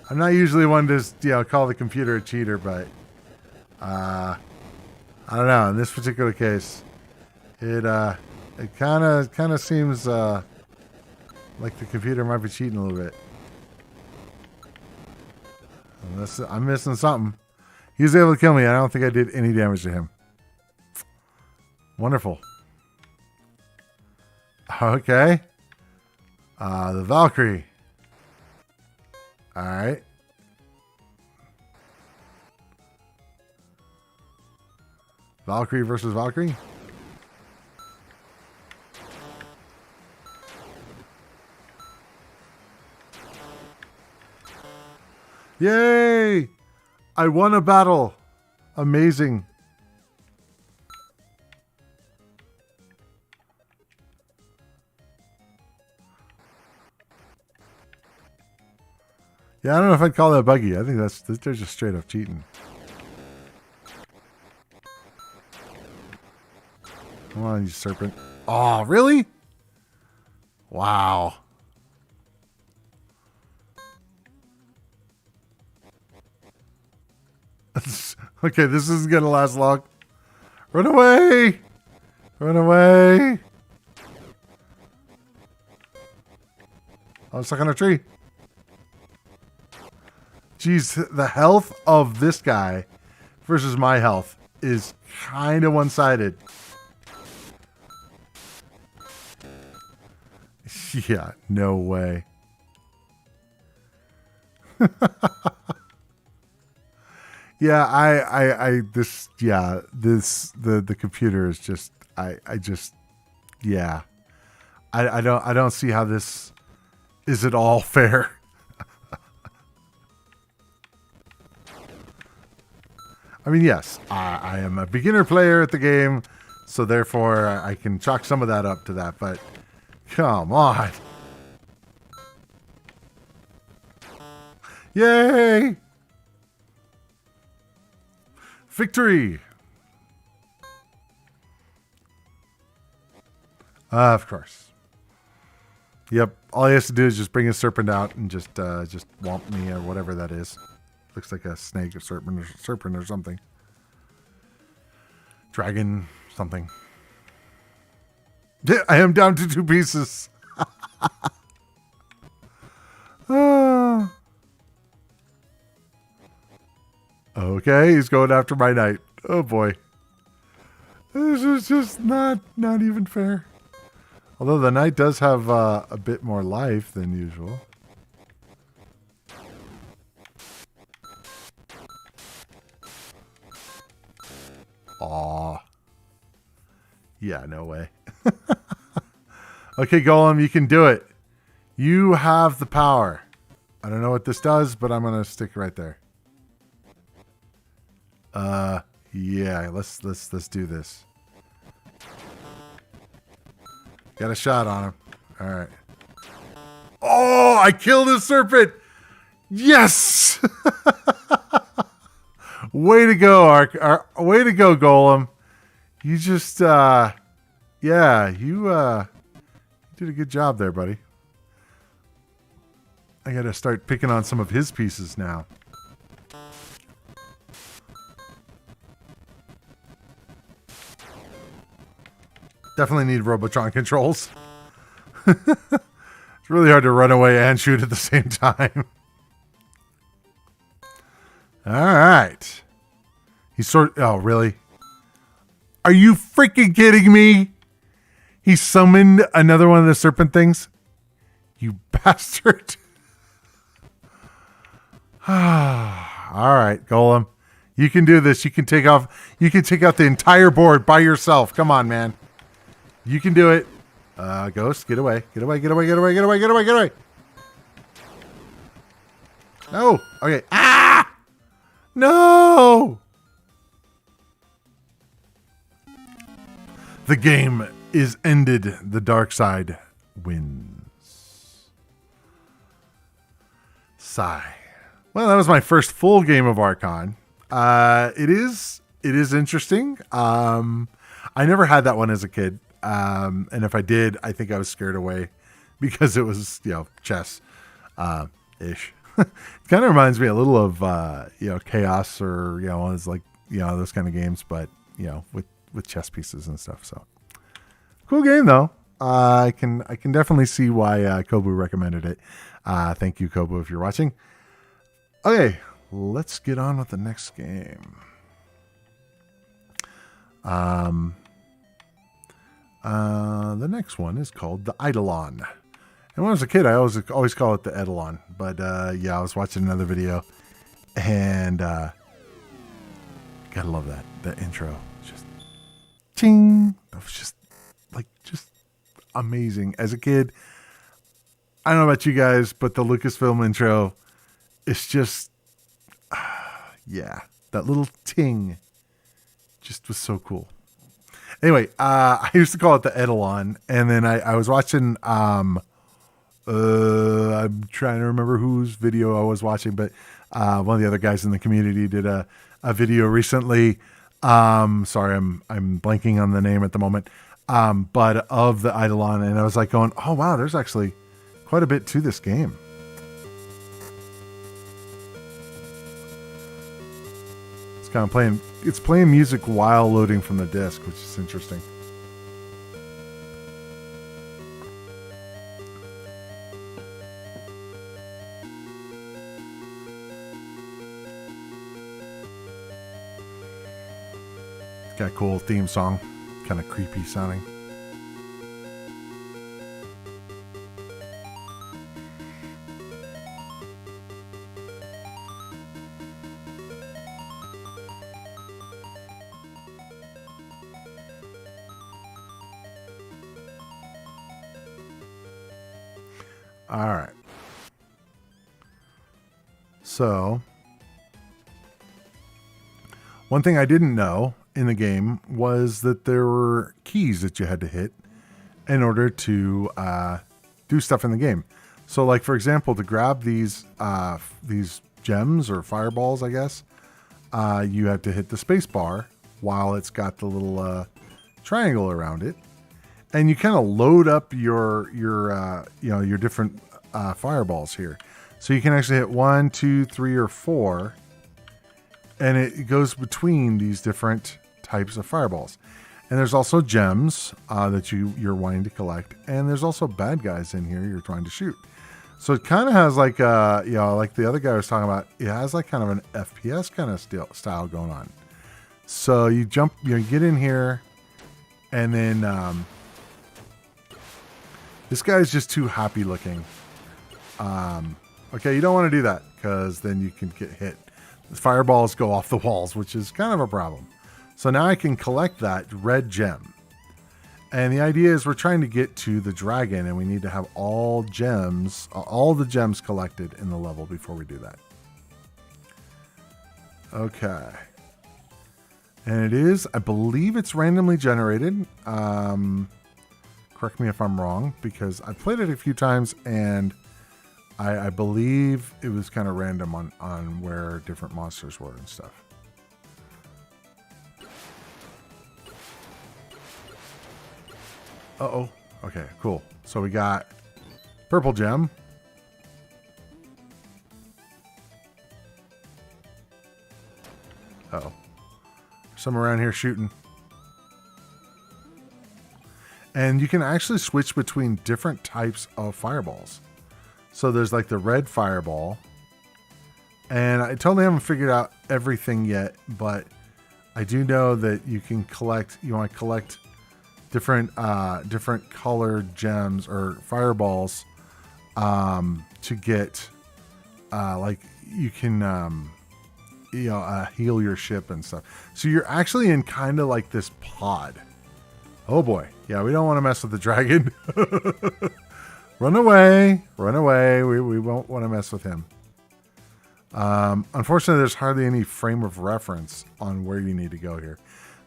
I'm not usually one to, call the computer a cheater, but I don't know. In this particular case, it kind of seems like the computer might be cheating a little bit. Unless I'm missing something. He was able to kill me. I don't think I did any damage to him. Wonderful. Okay. The Valkyrie. All right. Valkyrie versus Valkyrie. Yay! I won a battle. Amazing. Yeah, I don't know if I'd call that buggy. I think they're just straight up cheating. Come on, you serpent. Oh, really? Wow. Okay, this isn't going to last long. Run away! Run away! I'm stuck on a tree. Jeez, the health of this guy versus my health is kind of one-sided. Yeah, no way. Yeah, the computer is just, yeah. I don't see how this is at all fair. I mean, yes, I am a beginner player at the game, so therefore I can chalk some of that up to that, but come on. Yay! Victory! Of course. Yep, all he has to do is just bring his serpent out and just womp me or whatever that is. Looks like a snake or serpent or something. Dragon something. Yeah, I am down to 2 pieces. Okay, he's going after my knight. Oh boy. This is just not even fair. Although the knight does have a bit more life than usual. Aw. Yeah, no way. Okay, Golem, you can do it. You have the power. I don't know what this does, but I'm gonna stick right there. Yeah, let's do this. Got a shot on him. All right. Oh, I killed his serpent. Yes. Way to go, way to go, Golem. You just, yeah, you did a good job there, buddy. I gotta start picking on some of his pieces now. Definitely need Robotron controls. It's really hard to run away and shoot at the same time. All right. Oh, really? Are you freaking kidding me? He summoned another one of the serpent things? You bastard. All right, Golem. You can do this. You can take out the entire board by yourself. Come on, man. You can do it. Ghost, get away. Get away, get away, get away, get away, get away, get away. No. Okay. Ah! No! The game is ended. The dark side wins. Sigh. Well, that was my first full game of Archon. It is interesting. I never had that one as a kid. And if I did, I think I was scared away because it was, chess ish. It kind of reminds me a little of, Chaos or, it's like, those kind of games, but, with chess pieces and stuff. So cool game though. I can definitely see why Kobu recommended it. Thank you, Kobu, if you're watching. Okay, let's get on with the next game. The next one is called the Eidolon. And when I was a kid, I always call it the Eidolon. But I was watching another video, and gotta love that intro. Just ting. That was just amazing. As a kid, I don't know about you guys, but the Lucasfilm intro is just that little ting just was so cool. Anyway, I used to call it the Eidolon, and then I was watching. I'm trying to remember whose video I was watching, but one of the other guys in the community did a video recently. Sorry, I'm blanking on the name at the moment. But of the Eidolon, and I was like going, oh wow, there's actually quite a bit to this game. It's kind of playing music while loading from the disc, which is interesting. It's got a cool theme song, kind of creepy sounding. All right. So, one thing I didn't know in the game was that there were keys that you had to hit in order to do stuff in the game. So, like for example, to grab these gems or fireballs, I guess, you have to hit the space bar while it's got the little triangle around it. And you kind of load up your different fireballs here. So you can actually hit 1, 2, 3, or 4, and it goes between these different types of fireballs. And there's also gems that you're wanting to collect, and there's also bad guys in here you're trying to shoot. So it kind of has like like the other guy was talking about. It has like kind of an FPS kind of style going on. So you jump, you get in here, and then. This guy's just too happy looking. Okay, you don't want to do that because then you can get hit. The fireballs go off the walls, which is kind of a problem. So now I can collect that red gem. And the idea is we're trying to get to the dragon, and we need to have all the gems collected in the level before we do that. Okay. And it is, I believe it's randomly generated. Correct me if I'm wrong, because I played it a few times, and I believe it was kind of random on where different monsters were and stuff. Uh-oh. Okay, cool. So we got purple gem. Uh-oh. Some around here shooting. And you can actually switch between different types of fireballs. So there's like the red fireball. And I totally haven't figured out everything yet, but I do know that you want to collect different colored gems or fireballs to get like you can heal your ship and stuff. So you're actually in kind of like this pod. Oh boy. Yeah, we don't want to mess with the dragon. Run away. We won't want to mess with him. Unfortunately, there's hardly any frame of reference on where you need to go here.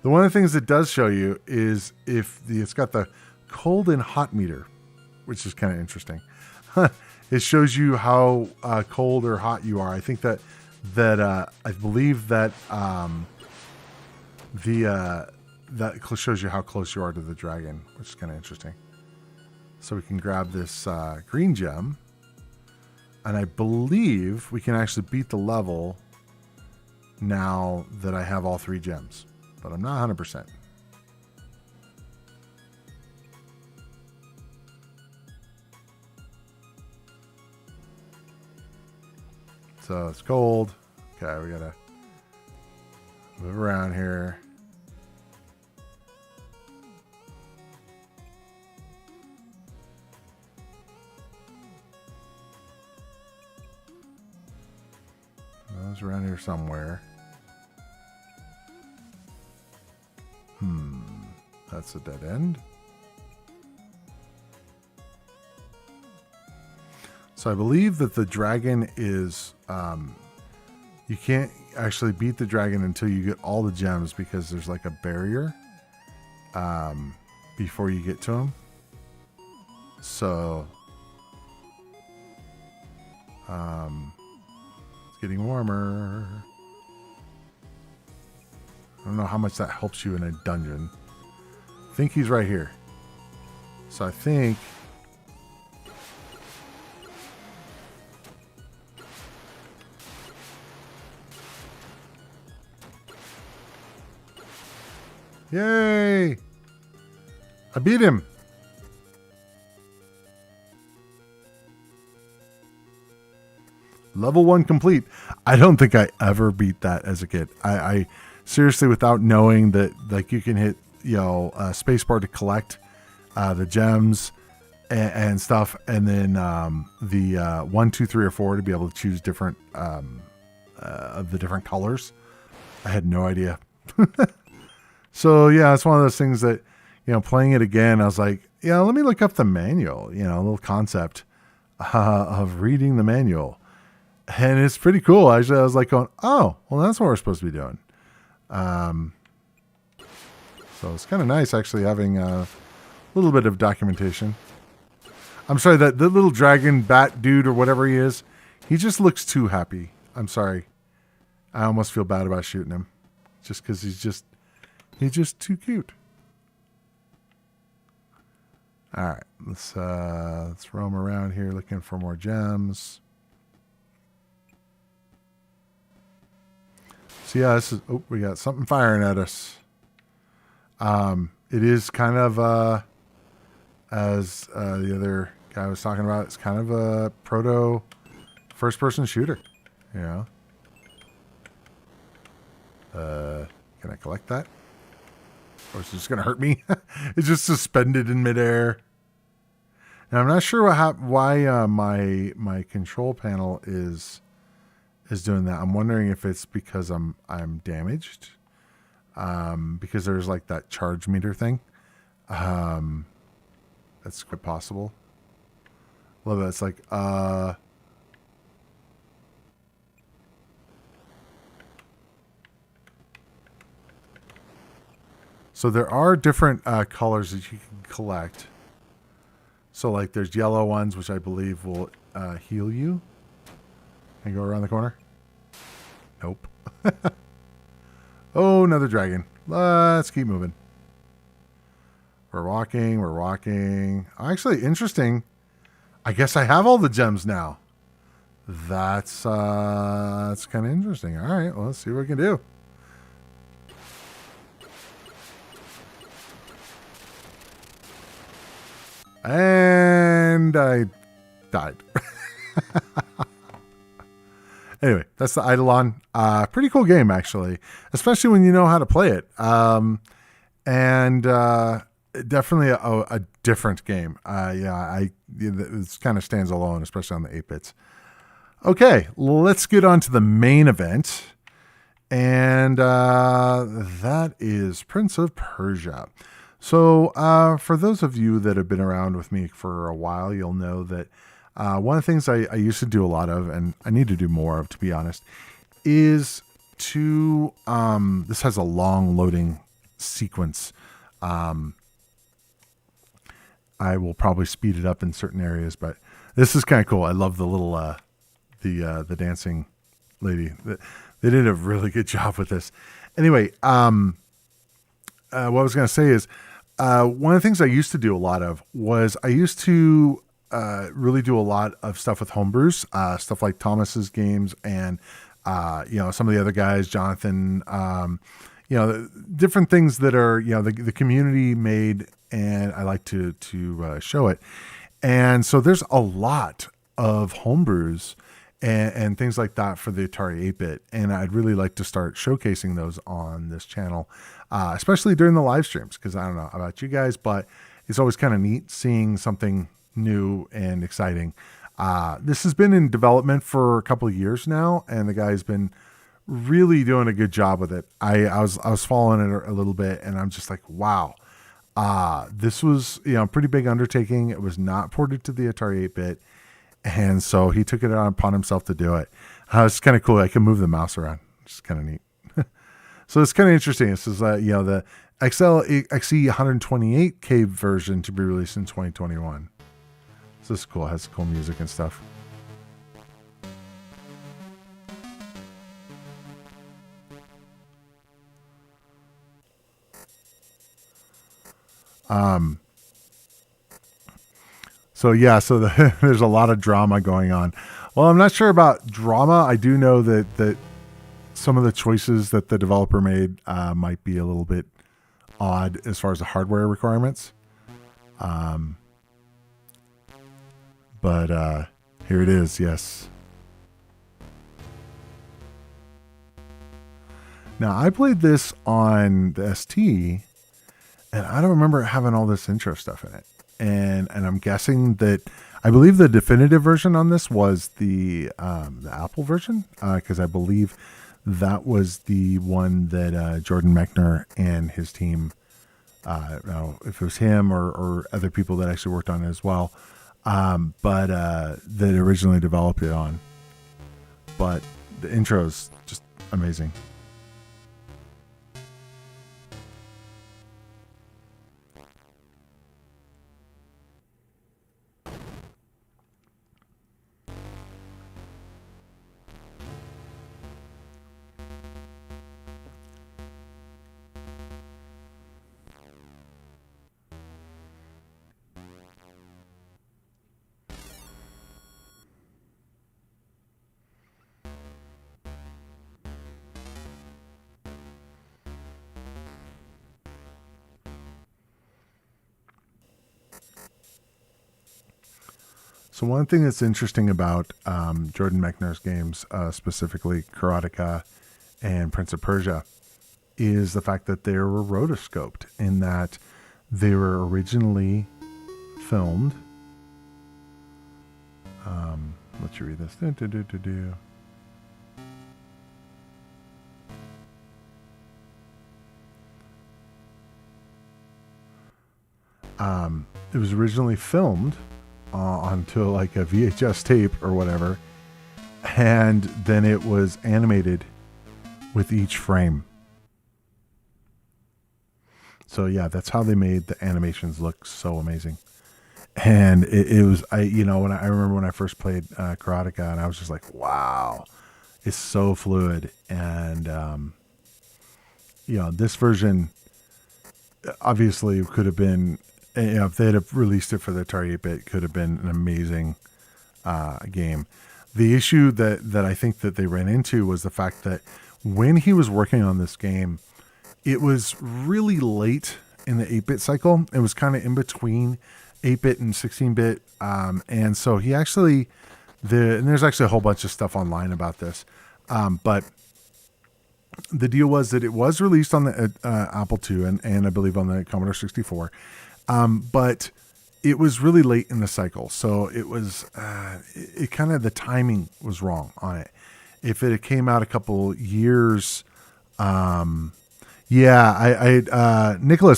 The one of the things it does show you is it's got the cold and hot meter, which is kind of interesting. It shows you how cold or hot you are. I think that I believe that that shows you how close you are to the dragon, which is kind of interesting. So we can grab this green gem, and I believe we can actually beat the level now that I have all 3 gems, but I'm not 100%. So it's cold. Okay, we gotta move around here. I was around here somewhere. That's a dead end. So I believe that the dragon is, you can't actually beat the dragon until you get all the gems, because there's like a barrier before you get to him. So it's getting warmer. I don't know how much that helps you in a dungeon. I think he's right here. So I think... Yay! I beat him! Level 1 complete. I don't think I ever beat that as a kid. I seriously, without knowing that, like, you can hit, spacebar to collect the gems and stuff, and then the 1, 2, 3, or 4 to be able to choose different of the different colors. I had no idea. So yeah, it's one of those things that, playing it again, I was like, let me look up the manual, a little concept of reading the manual. And it's pretty cool. Actually, I was like going, oh, well, that's what we're supposed to be doing. So it's kind of nice actually having a little bit of documentation. I'm sorry, that the little dragon bat dude or whatever he is, he just looks too happy. I'm sorry. I almost feel bad about shooting him just because he's just too cute. All right, let's roam around here looking for more gems. So yeah, this is, we got something firing at us. It is kind of, as the other guy was talking about, it's kind of a proto first-person shooter, Can I collect that? Or is it just going to hurt me? It's just suspended in midair. And I'm not sure why my control panel is doing that. I'm wondering if it's because I'm damaged. Because there's like that charge meter thing. That's quite possible. Love it. It's like so there are different colors that you can collect. So like there's yellow ones, which I believe will heal you. Can I go around the corner? Nope. Oh, another dragon. Let's keep moving. We're walking. Actually, interesting. I guess I have all the gems now. That's kind of interesting. All right, well, let's see what we can do. And I died. Anyway, that's the Eidolon. Pretty cool game, actually, especially when you know how to play it. And definitely a different game. It kind of stands alone, especially on the 8-bits. Okay, let's get on to the main event. And that is Prince of Persia. So for those of you that have been around with me for a while, you'll know that one of the things I used to do a lot of, and I need to do more of, to be honest, is to, this has a long loading sequence. I will probably speed it up in certain areas, but this is kind of cool. I love the little the dancing lady. They did a really good job with this. Anyway, what I was going to say is one of the things I used to do a lot of was I used to really do a lot of stuff with homebrews, stuff like Thomas's games and some of the other guys, Jonathan, different things that are the community made, and I like to show it. And so there's a lot of homebrews and things like that for the Atari 8-bit. And I'd really like to start showcasing those on this channel, especially during the live streams, because I don't know about you guys, but it's always kind of neat seeing something new and exciting. This has been in development for a couple of years now, and the guy's been really doing a good job with it. I was following it a little bit, and I'm just like, wow. This was, a pretty big undertaking. It was not ported to the Atari 8-bit. And so he took it upon himself to do it. It's kind of cool. I can move the mouse around. It's kind of neat. So it's kind of interesting. This is, the XE 128K version to be released in 2021. So this is cool. It has cool music and stuff. So there's a lot of drama going on. Well, I'm not sure about drama. I do know that some of the choices that the developer made might be a little bit odd as far as the hardware requirements. But here it is. Yes. Now I played this on the ST, and I don't remember having all this intro stuff in it. And I'm guessing that I believe the definitive version on this was the Apple version, because I believe that was the one that Jordan Mechner and his team, I don't know if it was him or other people that actually worked on it as well, but that originally developed it on. But the intro is just amazing. So one thing that's interesting about Jordan Mechner's games, specifically Karateka and Prince of Persia, is the fact that they were rotoscoped, in that they were originally filmed. Let you read this. It was originally filmed onto like a VHS tape or whatever, and then it was animated with each frame. So yeah, that's how they made the animations look so amazing. And it was, I remember when I first played Karateka, and I was just like, wow, it's so fluid. And this version obviously could have been, if they had released it for the Atari 8-bit, could have been an amazing game. The issue that I think that they ran into was the fact that when he was working on this game, it was really late in the 8-bit cycle. It was kind of in between 8-bit and 16-bit. And so he actually, and there's actually a whole bunch of stuff online about this. But the deal was that it was released on the Apple II and I believe on the Commodore 64. But it was really late in the cycle. So it was, it kind of, the timing was wrong on it. If it came out a couple years, Nicholas,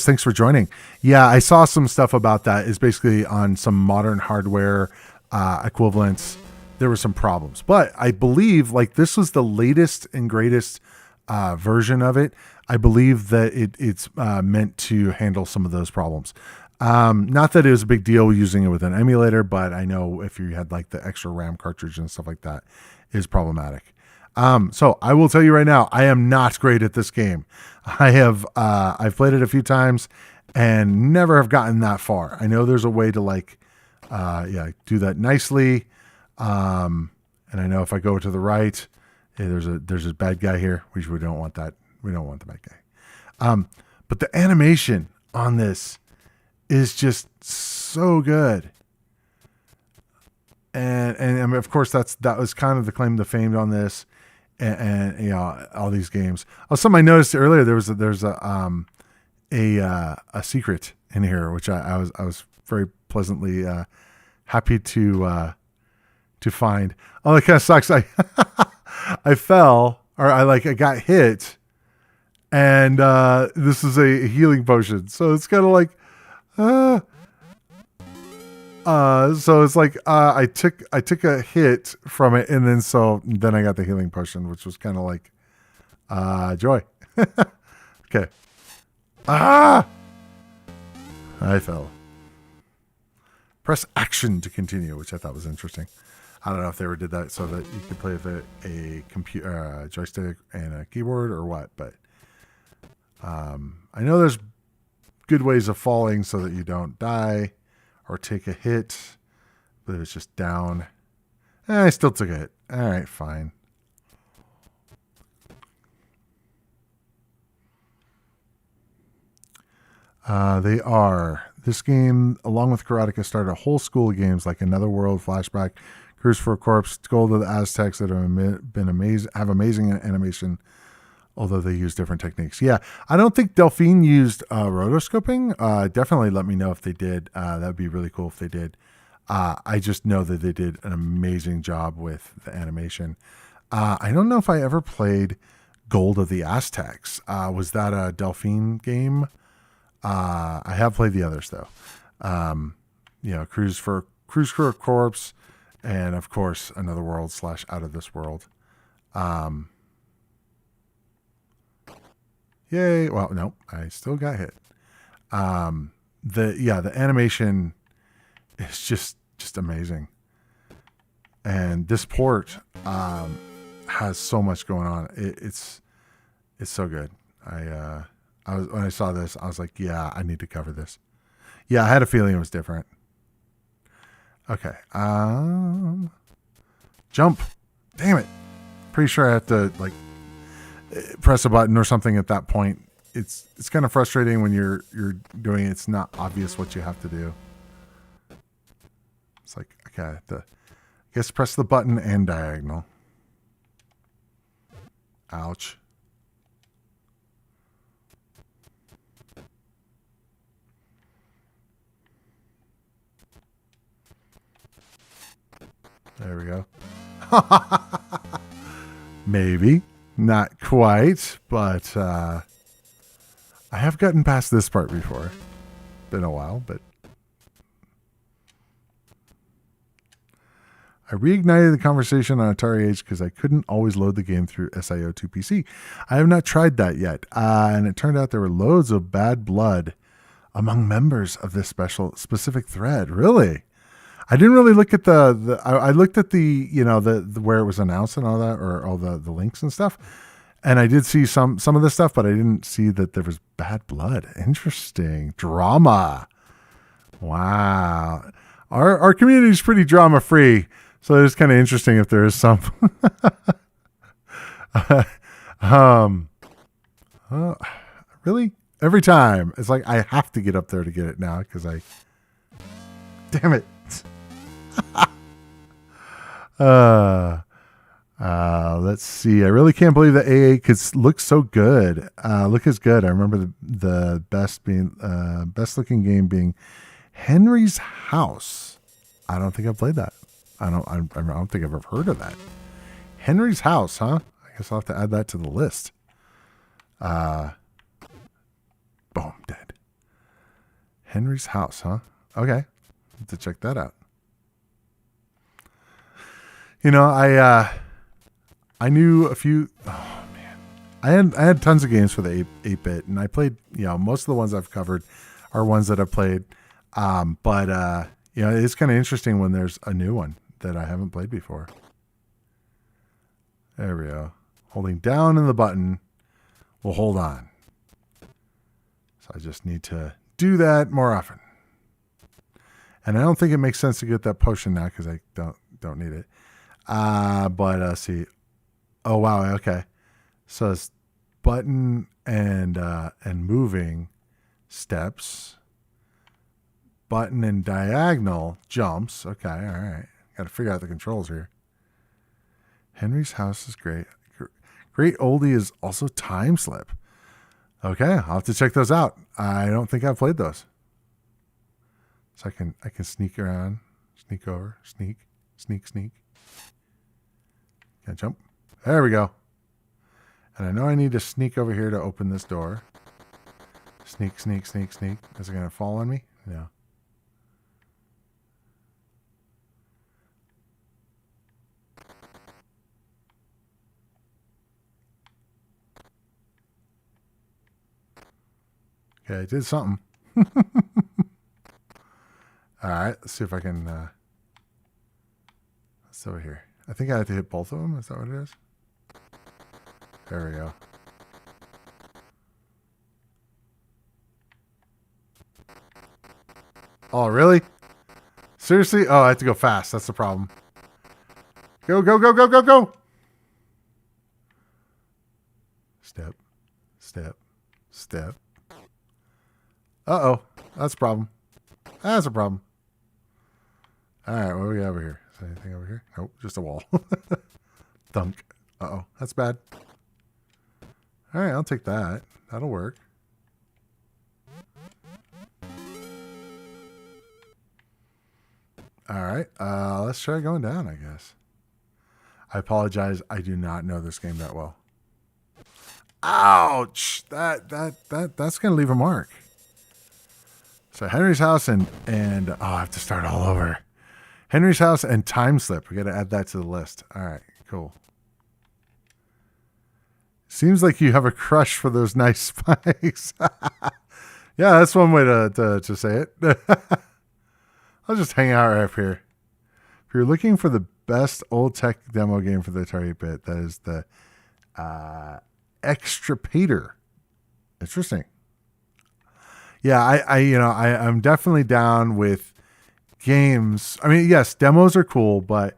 thanks for joining. Yeah, I saw some stuff about that. It's basically on some modern hardware equivalents. There were some problems, but I believe like this was the latest and greatest version of it, I believe that it's meant to handle some of those problems. Not that it was a big deal using it with an emulator, but I know if you had like the extra RAM cartridge and stuff like that is problematic. So I will tell you right now, I am not great at this game. I've played it a few times and never have gotten that far. I know there's a way to like, do that nicely. And I know if I go to the right, there's a bad guy here. We don't want that. We don't want the bad guy. But the animation on this is just so good. And I mean, of course that was kind of the claim to fame on this, and you know, all these games. Oh, something I noticed earlier, there's a secret in here, which I was very pleasantly happy to find. Oh, that kind of sucks. I fell, or I got hit, and this is a healing potion, so it's kind of like. So it's like I took a hit from it, and then I got the healing potion, which was kind of like joy. Okay. I fell. Press action to continue, which I thought was interesting. I don't know if they ever did that so that you could play with a computer, joystick, and a keyboard, or what. But I know there's good ways of falling so that you don't die or take a hit, but it was just down. I still took a hit. All right, fine. This game, along with Karateka, started a whole school of games like Another World, Flashback, Cruise for a Corpse, Gold of the Aztecs that have amazing animation, although they use different techniques. Yeah, I don't think Delphine used rotoscoping. Definitely let me know if they did. That would be really cool if they did. I just know that they did an amazing job with the animation. I don't know if I ever played Gold of the Aztecs. Was that a Delphine game? I have played the others though. Cruise for a Corpse, and of course Another World / Out of This World. Yay! Well, no, I still got hit. The animation is just when and this port has so much going on. It's so good. When I saw this, I was like, yeah, I need to cover this. Yeah, I had a feeling it was different. Okay. Jump. Damn it. Pretty sure I have to press a button or something at that point. It's kind of frustrating when you're doing it. It's not obvious what you have to do. It's like, okay, I guess press the button and diagonal. Ouch. There we go. Maybe. Not quite, but I have gotten past this part before. Been a while, but I reignited the conversation on Atari Age because I couldn't always load the game through SIO2 PC. I have not tried that yet, and it turned out there were loads of bad blood among members of this specific thread. Really? I didn't really look at I looked at the where it was announced and all that, or all the links and stuff. And I did see some of this stuff, but I didn't see that there was bad blood. Interesting. Drama. Wow. Our community is pretty drama free. So it's kind of interesting if there is some. Really? Every time. It's like I have to get up there to get it now because damn it. Let's see. I really can't believe that AA could look so good. Look as good. I remember the best looking game being Henry's House. I don't think I've played that. I don't think I've ever heard of that. Henry's House, huh? I guess I'll have to add that to the list. Boom, dead. Henry's House, huh? Okay. Have to check that out. I knew a few. Oh man, I had tons of games for the 8-bit, and I played, most of the ones I've covered are ones that I've played. But it's kind of interesting when there's a new one that I haven't played before. There we go. Holding down in the button will hold on. So I just need to do that more often. And I don't think it makes sense to get that potion now because I don't need it. But see. Oh wow, okay. So it's button and moving steps. Button and diagonal jumps. Okay, all right. Got to figure out the controls here. Henry's house is great. Great oldie is also Time Slip. Okay, I'll have to check those out. I don't think I've played those. So I can sneak around, sneak over, sneak. Can I jump? There we go. And I know I need to sneak over here to open this door. Sneak. Is it going to fall on me? No. Okay, I did something. All right, let's see if I can. What's over here? I think I have to hit both of them. Is that what it is? There we go. Oh, really? Seriously? Oh, I have to go fast. That's the problem. Go. Step. Uh-oh. That's a problem. That's a problem. All right, what do we got over here? Is there anything over here? Nope, just a wall. Thunk. Uh-oh, that's bad. All right, I'll take that. That'll work. All right, let's try going down, I guess. I apologize. I do not know this game that well. Ouch! That's gonna leave a mark. So Henry's house and I have to start all over. Henry's house and Time Slip. We got to add that to the list. All right, cool. Seems like you have a crush for those nice spikes. Yeah, that's one way to say it. I'll just hang out right up here. If you're looking for the best old tech demo game for the Atari 8-bit, that is the Extrapator. Interesting. Yeah, I'm definitely down with games. I mean, yes, demos are cool, but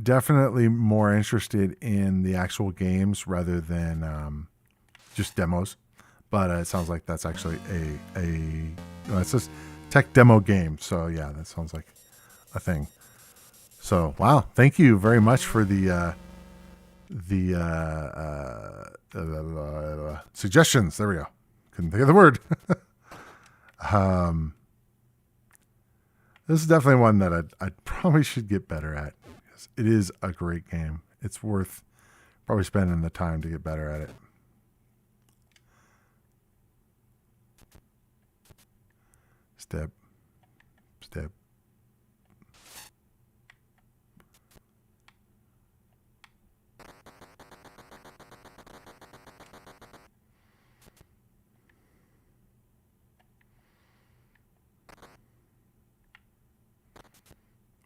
definitely more interested in the actual games rather than just demos. But it sounds like that's actually it's just tech demo game. So yeah, that sounds like a thing. So wow, thank you very much for the suggestions. There we go. Couldn't think of the word. This is definitely one that I probably should get better at. It is a great game. It's worth probably spending the time to get better at it. Step.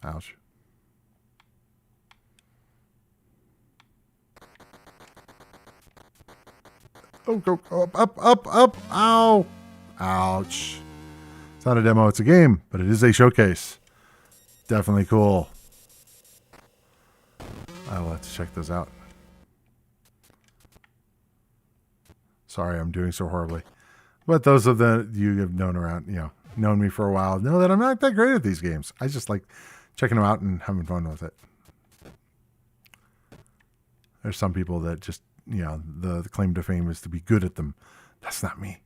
Ouch. Oh, go up. Ow. Ouch. It's not a demo, it's a game, but it is a showcase. Definitely cool. I will have to check those out. Sorry, I'm doing so horribly. But those of you have known me for a while, know that I'm not that great at these games. I just like checking them out and having fun with it. There's some people that just, the claim to fame is to be good at them. That's not me.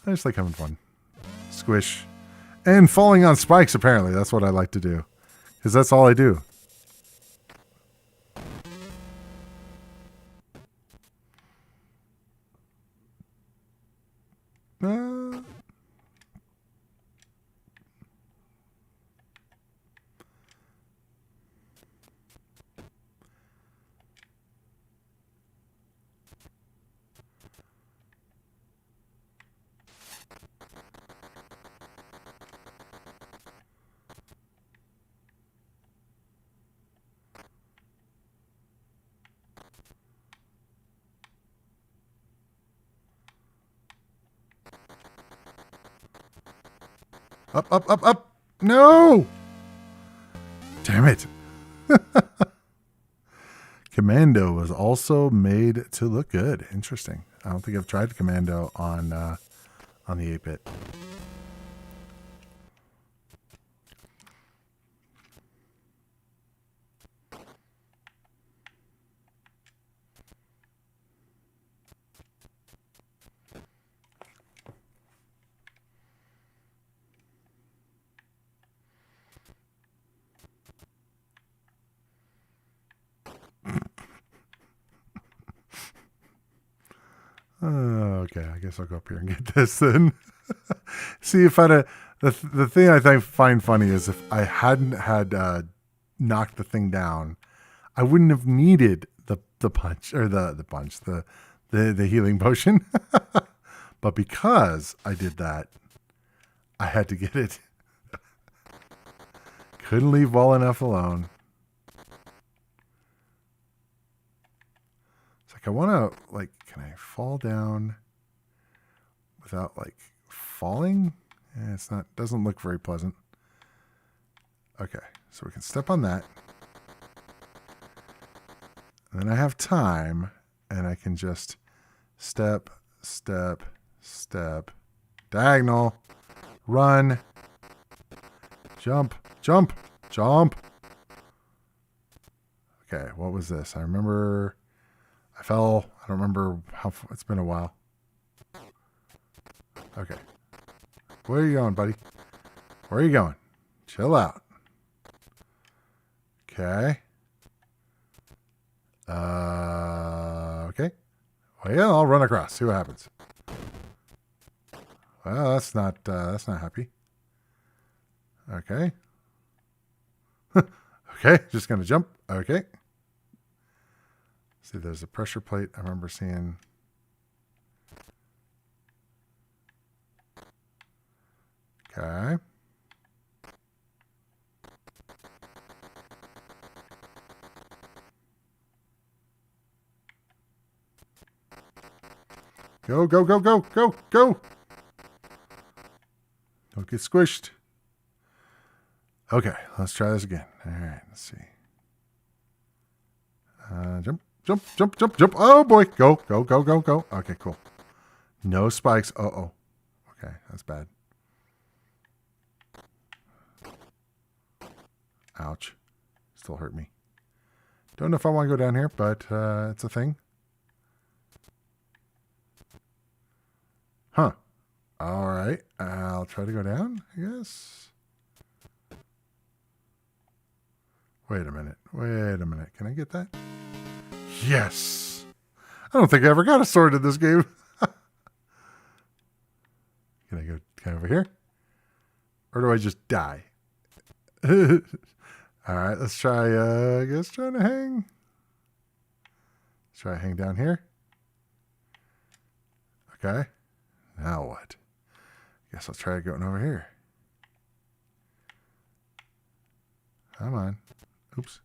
I just like having fun. Squish. And falling on spikes, apparently. That's what I like to do. Because that's all I do. Up, up, up, up. No! Damn it. Commando was also made to look good. Interesting. I don't think I've tried Commando on the 8-bit. Okay, I guess I'll go up here and get this then. See if the thing I find funny is if I hadn't had knocked the thing down, I wouldn't have needed the punch or the healing potion. But because I did that, I had to get it. Couldn't leave well enough alone. It's like I want to can I fall down without falling? It's not, doesn't look very pleasant. Okay, so we can step on that. And then I have time and I can just step, step, step, diagonal, run, jump, jump, jump. Okay, what was this? I remember I fell. I don't remember how, it's been a while. Okay. Where are you going, buddy? Where are you going? Chill out. Okay. Okay. Well, yeah, I'll run across. See what happens. Well, that's not happy. Okay. Okay, just gonna jump. Okay. See, there's a pressure plate. I remember seeing. Okay. Go, go, go, go, go, go. Don't get squished. Okay, let's try this again. All right, let's see. Jump, jump, jump, jump, jump. Oh, boy. Go, go, go, go, go. Okay, cool. No spikes. Uh-oh. Okay, that's bad. Ouch. Still hurt me. Don't know if I want to go down here, but it's a thing. Huh. All right. I'll try to go down, I guess. Wait a minute. Wait a minute. Can I get that? Yes. I don't think I ever got a sword in this game. Can I go over here? Or do I just die? All right. Let's try, I guess, trying to hang. Let's try to hang down here. Okay. Now what? Guess I'll try going over here. Come on. Oops.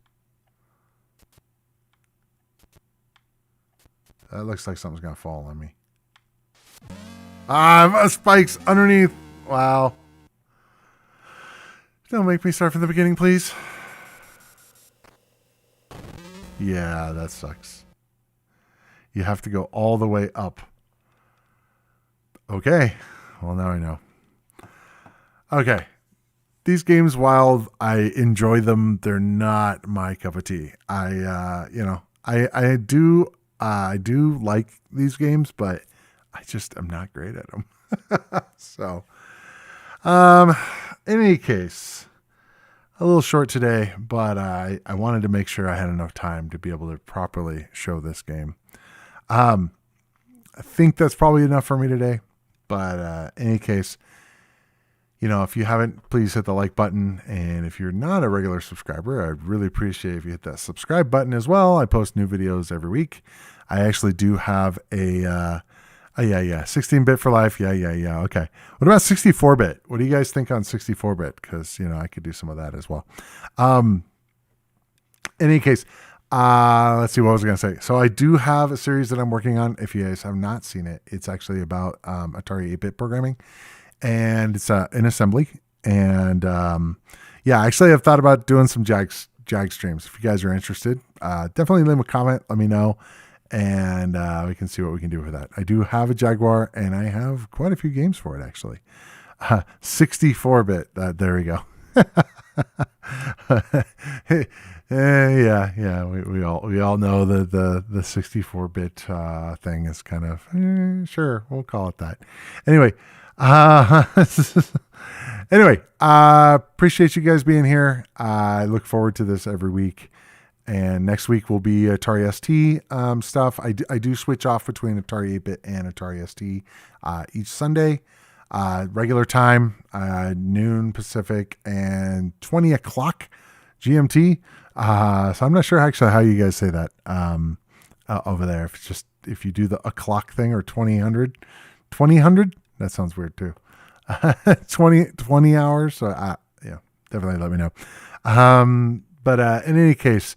That looks like something's going to fall on me. Ah, spikes underneath. Wow. Don't make me start from the beginning, please. Yeah, that sucks. You have to go all the way up. Okay. Well, now I know. Okay. These games, while I enjoy them, they're not my cup of tea. I do like these games, but I'm not great at them. So, in any case, a little short today, but I wanted to make sure I had enough time to be able to properly show this game. I think that's probably enough for me today, but in any case, if you haven't, please hit the like button. And if you're not a regular subscriber, I'd really appreciate if you hit that subscribe button as well. I post new videos every week. I actually do have a 16-bit for life. Yeah. Okay. What about 64-bit? What do you guys think on 64-bit? Because, I could do some of that as well. In any case, let's see what I was going to say. So I do have a series that I'm working on. If you guys have not seen it, it's actually about Atari 8-bit programming. And it's in assembly. And yeah, actually, I've thought about doing some Jag streams. If you guys are interested, definitely leave a comment. Let me know, and we can see what we can do for that. I do have a Jaguar, and I have quite a few games for it actually. 64-bit. There we go. Yeah. We all know that the 64-bit thing is kind of sure, we'll call it that. Anyway, appreciate you guys being here. I look forward to this every week. And next week will be Atari ST stuff. I do switch off between Atari 8-bit and Atari ST each Sunday. Regular time, noon Pacific and 20 o'clock GMT. So I'm not sure actually how you guys say that over there. If you do the o'clock thing or 2000, that sounds weird too. 20 hours. So yeah, definitely let me know. But in any case,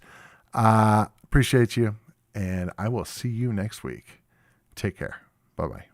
appreciate you, and I will see you next week. Take care. Bye-bye.